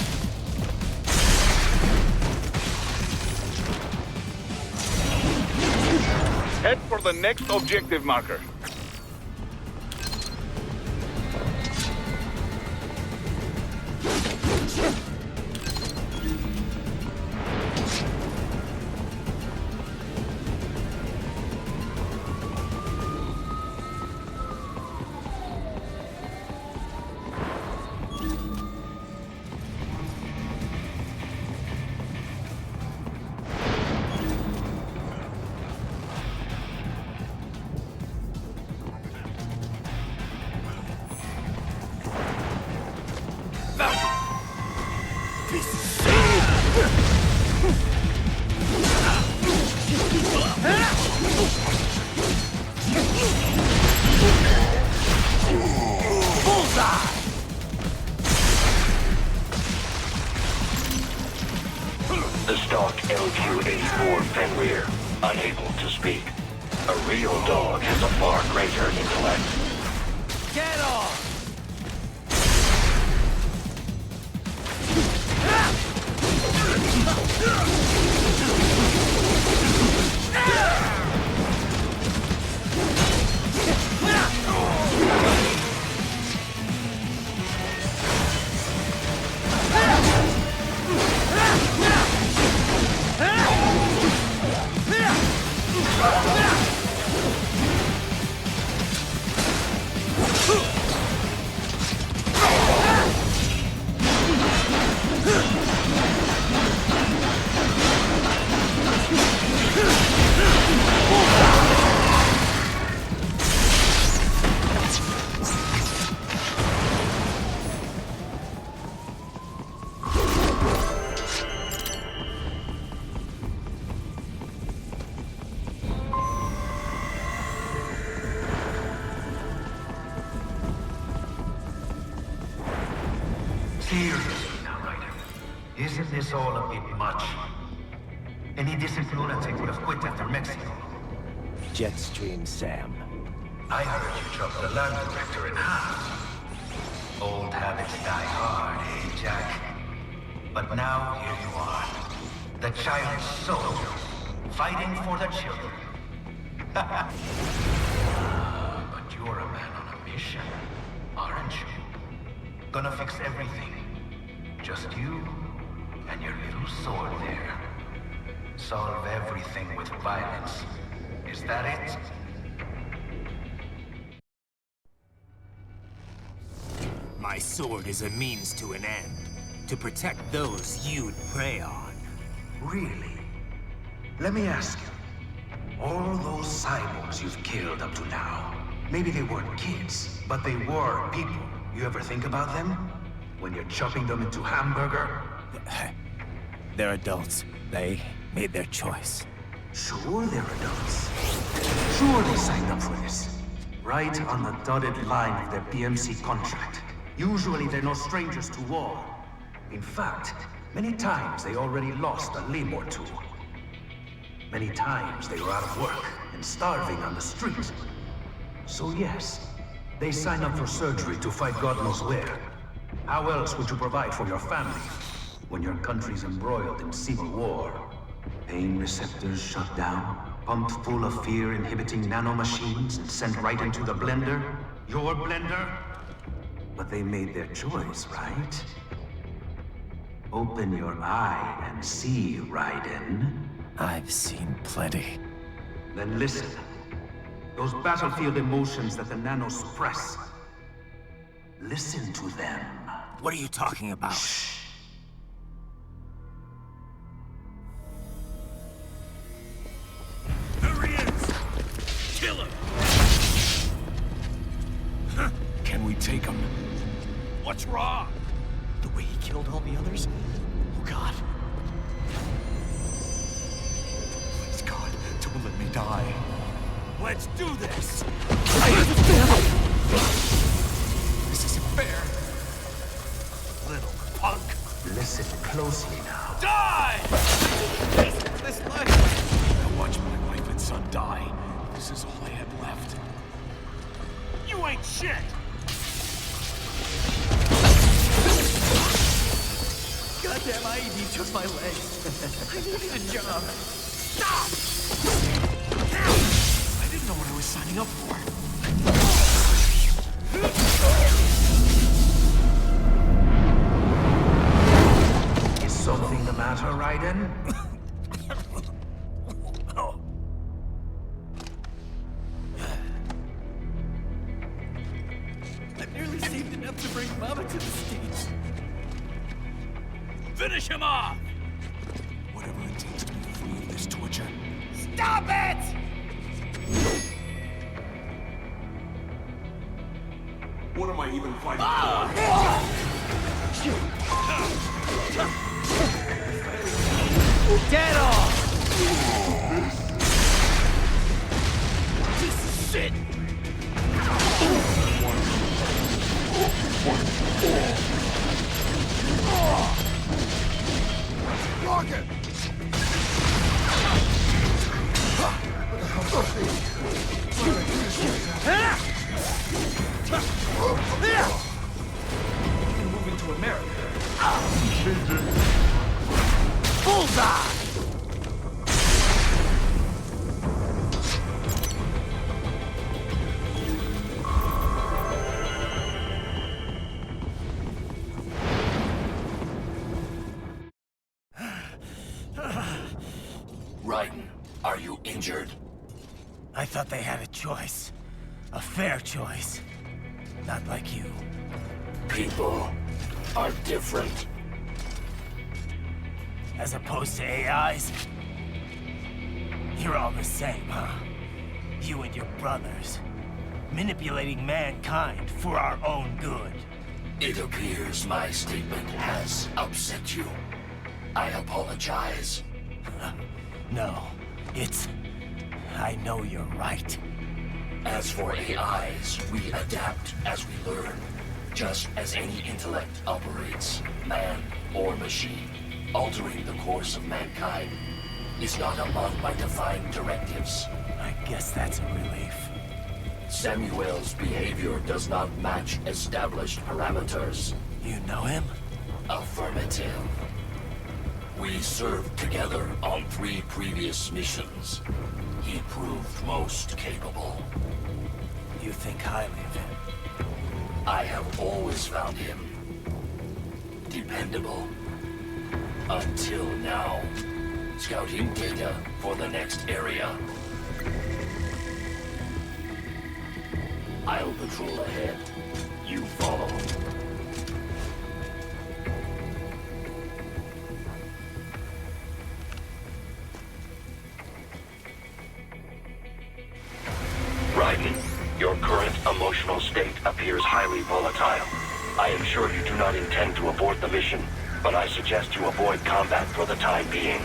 Head for the next objective marker. Shock LQ-84 Fenrir, unable to speak. A real dog has a far greater intellect. Get off! Seriously now, Raiden. Isn't this all a bit much? Any decent lunatic would have quit after Mexico. Jetstream, Sam. I heard you dropped the land director in half. Old habits die hard, eh, Jack? But now here you are. The child soldier, fighting for the children. But you're a man on a mission, aren't you? Gonna fix everything. Just you and your little sword there. Solve everything with violence. Is that it? My sword is a means to an end. To protect those you'd prey on. Really? Let me ask you. All those cyborgs you've killed up to now, maybe they weren't kids, but they were people. You ever think about them? When you're chopping them into hamburger? They're adults. They made their choice. Sure they're adults. Sure they signed up for this. Right on the dotted line of their PMC contract. Usually they're no strangers to war. In fact, many times they already lost a limb or two. Many times they were out of work and starving on the street. So yes, they sign up for surgery to fight God knows where. How else would you provide for your family when your country's embroiled in civil war? Pain receptors shut down, pumped full of fear-inhibiting nanomachines and sent right into the blender? Your blender? But they made their choice, right? Open your eye and see, Raiden. I've seen plenty. Then listen. Those battlefield emotions that the nanos suppress. Listen to them. What are you talking about? Shh. There he is! Kill him! Can we take him? What's wrong? The way he killed all the others? Oh, God. Please, God, don't let me die. Let's do this! This isn't fair. Little punk! Listen closely now. Die! This life. I watched my wife and son die. This is all I had left. You ain't shit! Goddamn IED took my legs. I needed a job. Stop! I didn't know what I was signing up for. Is something the matter, Raiden? I've nearly saved enough to bring Mama to the States. Finish him off! Whatever it takes to be free of this torture. Stop it! What am I even fighting for? Get off! This is shit! Rocket! Raiden, are you injured? I thought they had a choice. A fair choice. Not like you. People are different. As opposed to AIs? You're all the same, huh? You and your brothers. Manipulating mankind for our own good. It appears my statement has upset you. I apologize. No, it's... I know you're right. As for AIs, we adapt as we learn. Just as any intellect operates, man or machine. Altering the course of mankind is not among my defined directives. I guess that's a relief. Samuel's behavior does not match established parameters. You know him? Affirmative. We served together on 3 previous missions. He proved most capable. You think highly of him? I have always found him dependable. Until now. Scouting data for the next area. I'll patrol ahead. You follow. Raiden, your current emotional state appears highly volatile. I am sure you do not intend to abort the mission, but I suggest you avoid combat for the time being.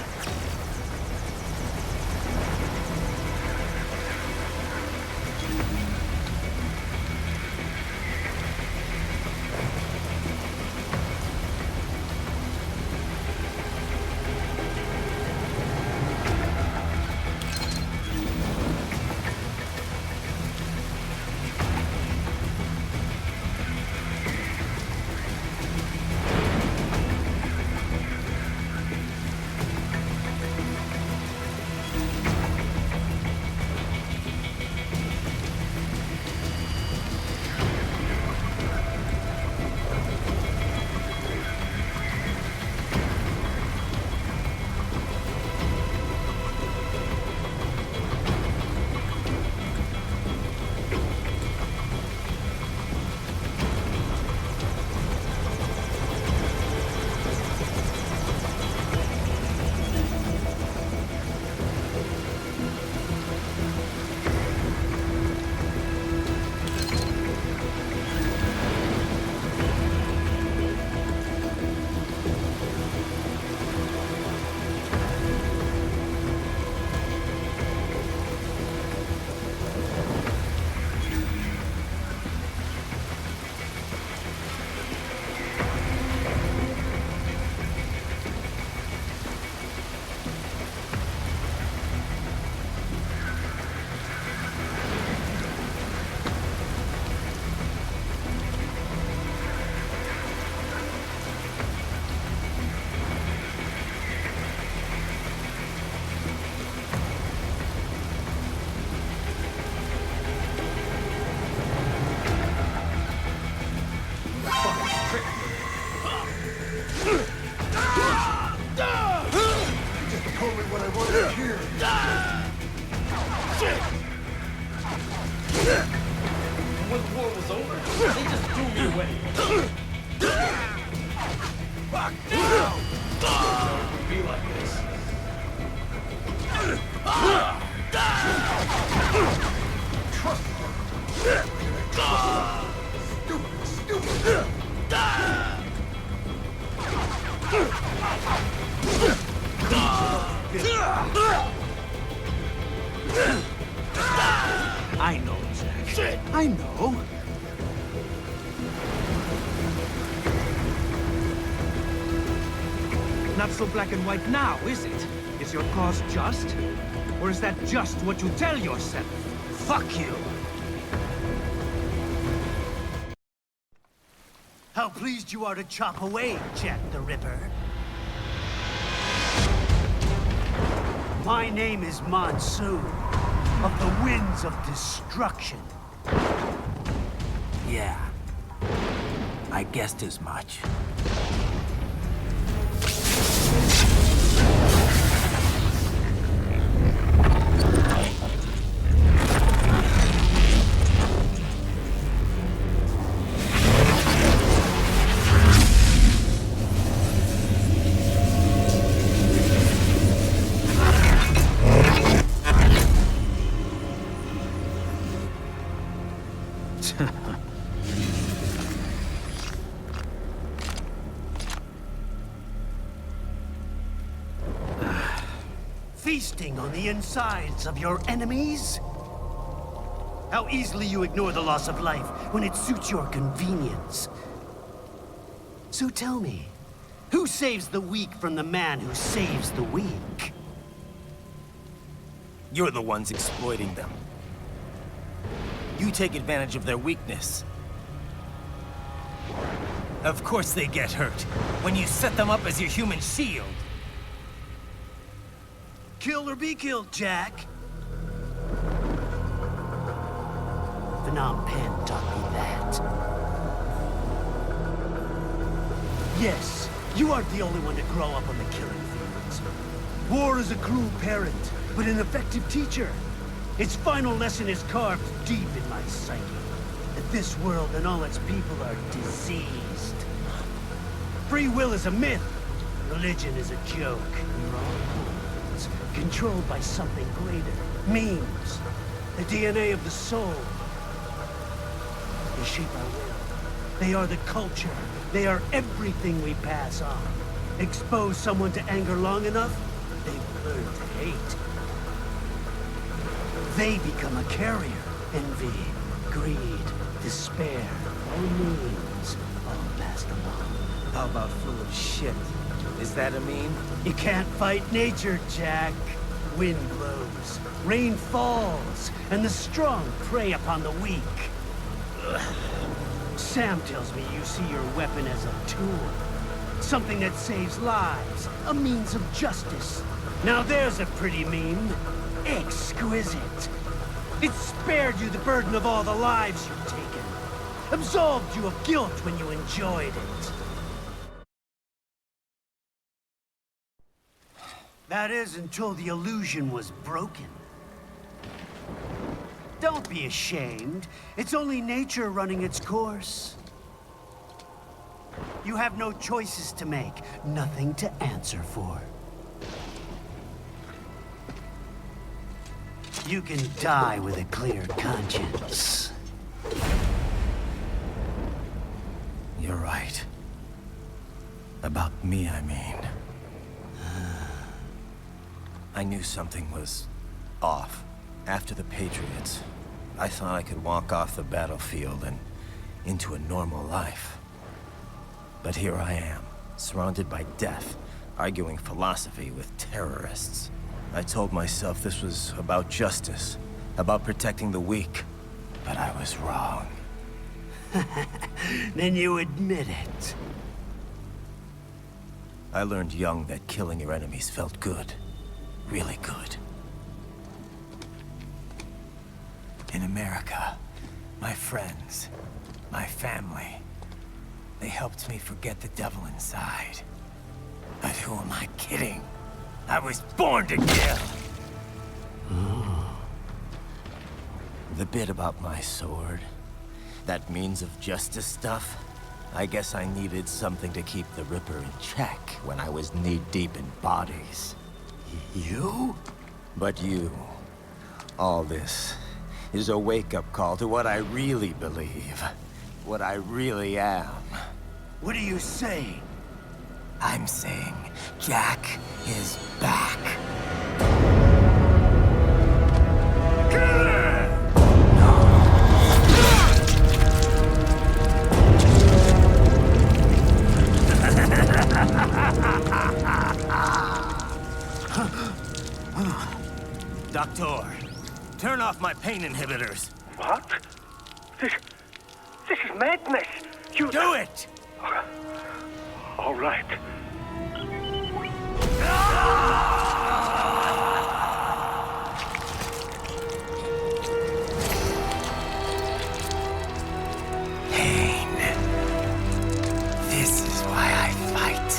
I know, Jack. I know. Not so black and white now, is it? Is your cause just? Or is that just what you tell yourself? Fuck you! How pleased you are to chop away, Jack the Ripper. My name is Monsoon, of the Winds of Destruction. Yeah, I guessed as much. feasting on the insides of your enemies? How easily you ignore the loss of life when it suits your convenience. So tell me, who saves the weak from the man who saves the weak? You're the ones exploiting them. You take advantage of their weakness. Of course they get hurt when you set them up as your human shield. Kill or be killed, Jack. Phnom Penh taught me that. Yes, you aren't the only one to grow up on the killing fields. War is a cruel parent, but an effective teacher. Its final lesson is carved deep in my psyche. That this world and all its people are diseased. Free will is a myth. Religion is a joke. We're all humans, controlled by something greater. Memes. The DNA of the soul. They shape our will. They are the culture. They are everything we pass on. Expose someone to anger long enough, they've learned to hate. They become a carrier. Envy, greed, despair, all memes, all passed along. How about full of shit? Is that a meme? You can't fight nature, Jack. Wind blows, rain falls, and the strong prey upon the weak. Ugh. Sam tells me you see your weapon as a tool. Something that saves lives, a means of justice. Now there's a pretty meme. Exquisite. It spared you the burden of all the lives you've taken. Absolved you of guilt when you enjoyed it. That is until the illusion was broken. Don't be ashamed. It's only nature running its course. You have no choices to make, nothing to answer for. You can die with a clear conscience. You're right. About me, I mean. I knew something was off. After the Patriots, I thought I could walk off the battlefield and into a normal life. But here I am, surrounded by death, arguing philosophy with terrorists. I told myself this was about justice, about protecting the weak, but I was wrong. Then you admit it. I learned young that killing your enemies felt good. Really good. In America, my friends, my family, they helped me forget the devil inside. But who am I kidding? I was born to kill! The bit about my sword, that means of justice stuff, I guess I needed something to keep the Ripper in check when I was knee-deep in bodies. You? But you, all this, is a wake-up call to what I really believe. What I really am. What are you saying? I'm saying Jack is back. Doctor, turn off my pain inhibitors. What? This is madness. You do it! All right. Pain. This is why I fight.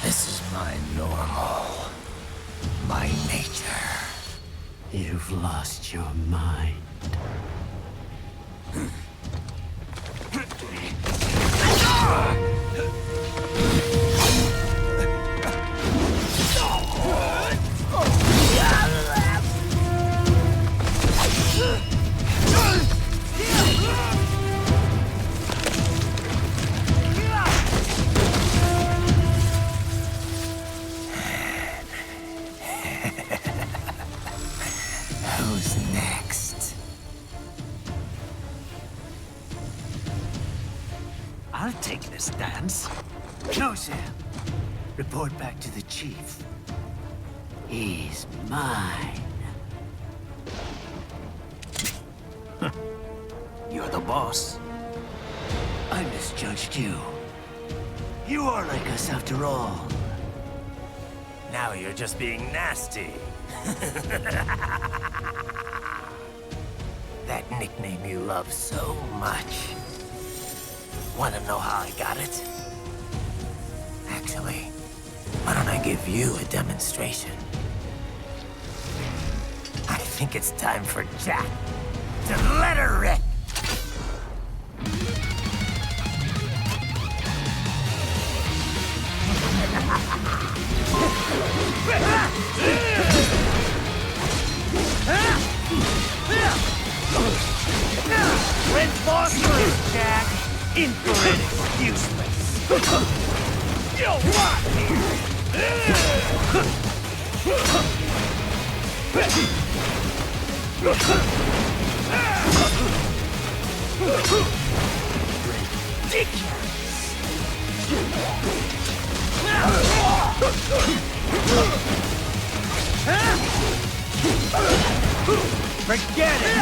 This is my normal. My nature. You've lost your mind. stance. No, Sam. Report back to the chief. He's mine. You're the boss. I misjudged you. You are like us after all. Now you're just being nasty. That nickname you love so much. Want to know how I got it? Actually, why don't I give you a demonstration? I think it's time for Jack to let her rip. When boss moves, Jack, infrared is useless. You'll rot Forget it!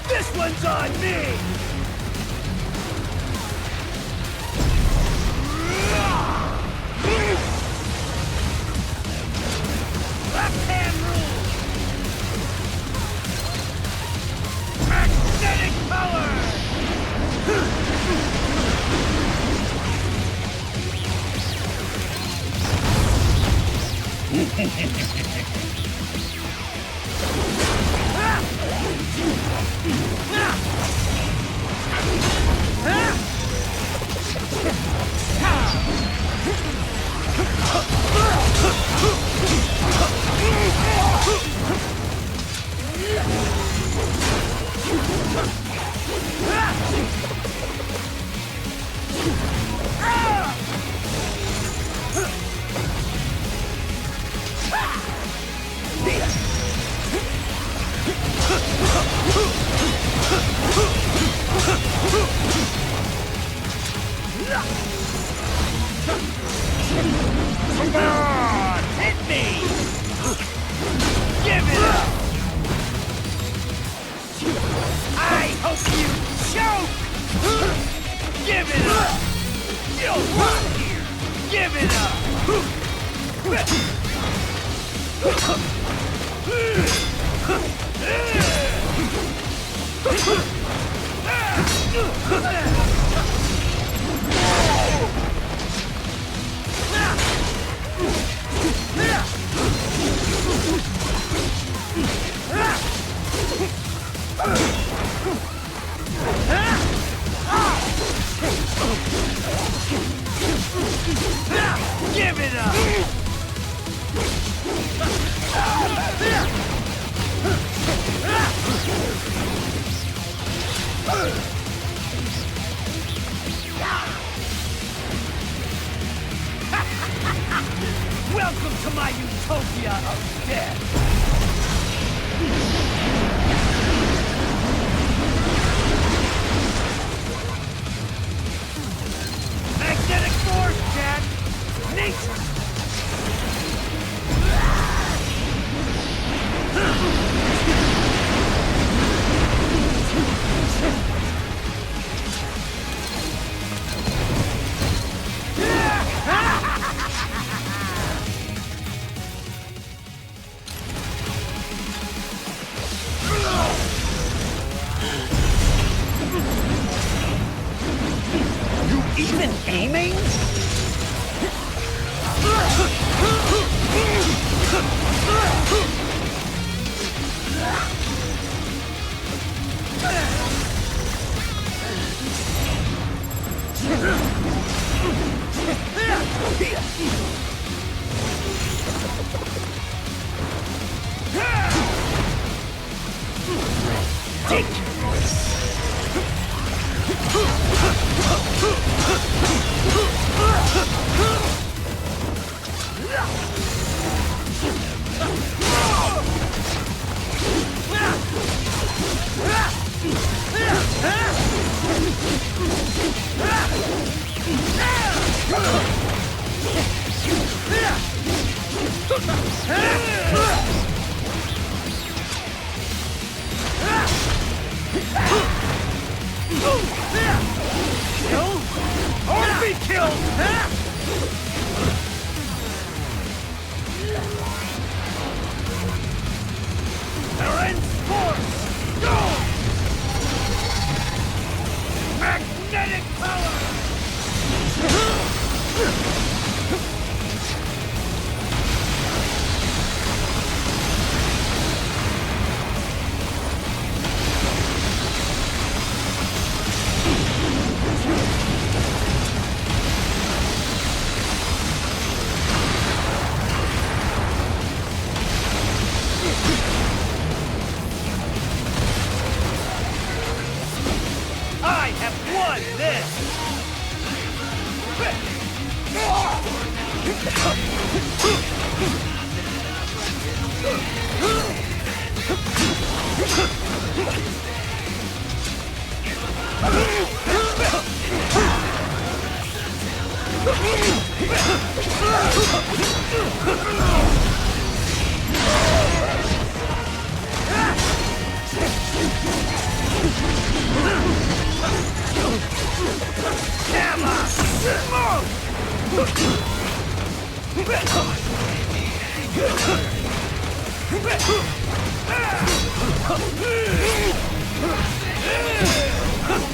This one's on me! Left hand rule! Magnetic power! Come on! Hit me! Give it up! I hope you choke! Give it up! You'll rot here! Give it up! Give it up! Welcome to my utopia of death! Magnetic force, Jack! Nature!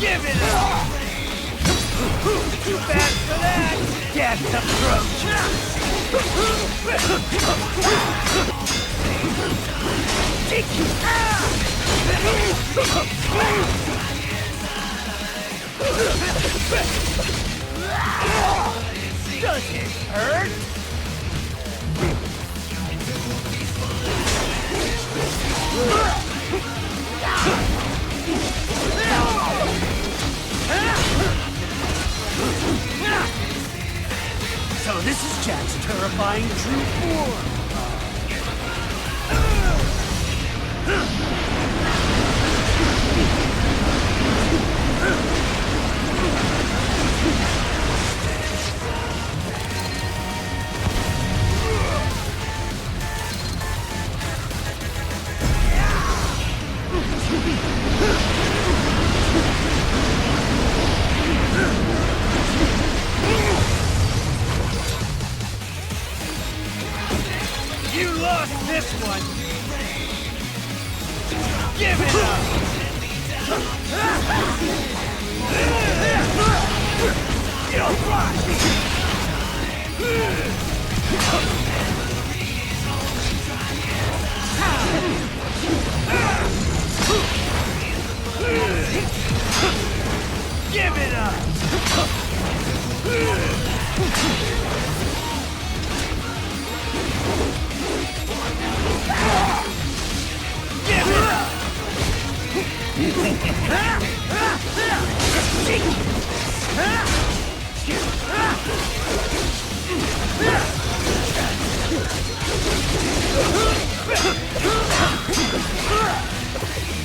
Give it up! Too bad for that! Death approach! Does it hurt? So this is Jack's terrifying true form. You lost this one! Give it up! You'll rot! Give it up! Give it up!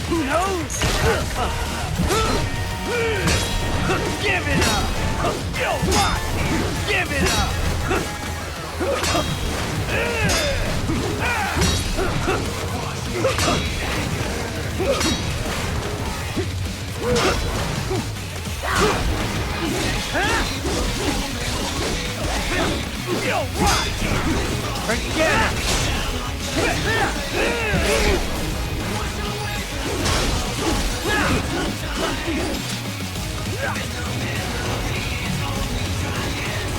Who knows? Give it up! You'll rot! Give it up! You'll rot! Forget it!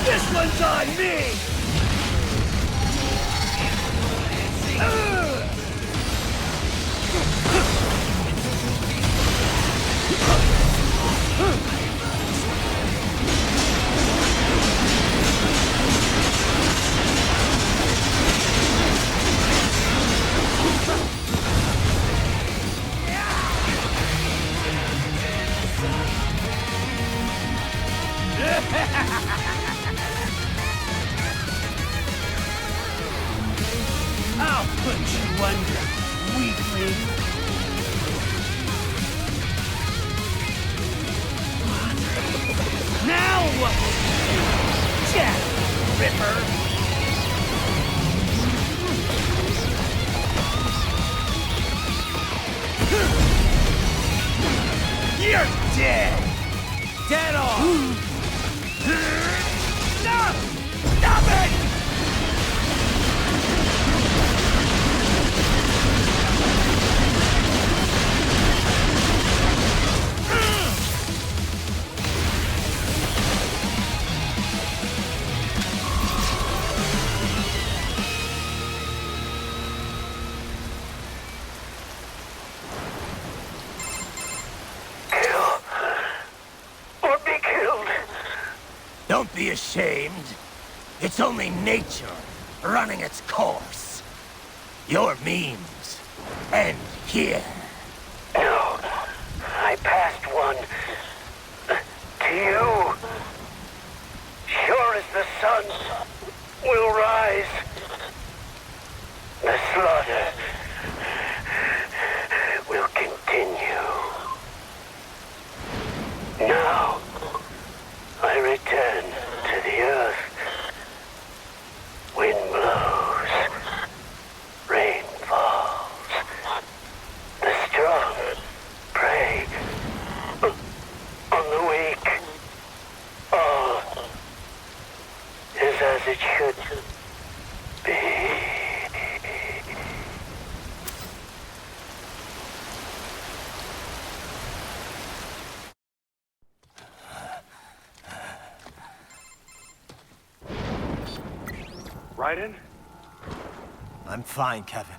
This one's on me! Put you under, weakling. Now what will you do, Jack Ripper? You're dead! Dead on! No! Stop it! Don't be ashamed. It's only nature running its course. Your memes end here. No, I passed one to you. Sure as the sun will rise, the slaughter will continue. Now, I return to the earth. Wind blows, rain falls. The strong prey on the weak. All is as it should be. Raiden? I'm fine, Kevin.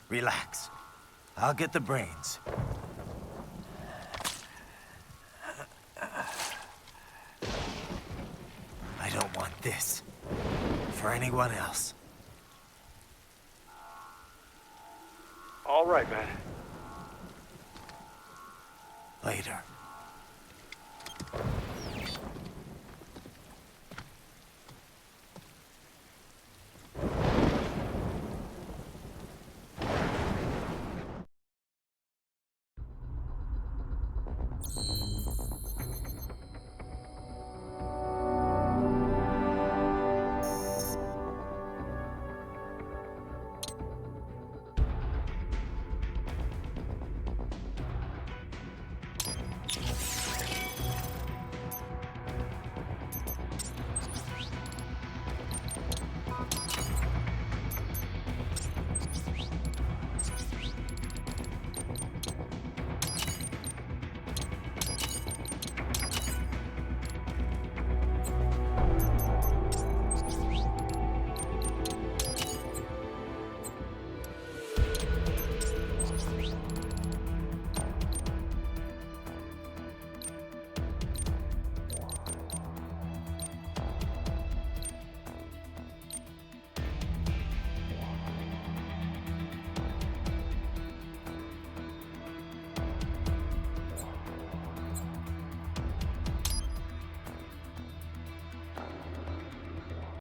Relax. I'll get the brains. I don't want this. For anyone else. All right, man. Later.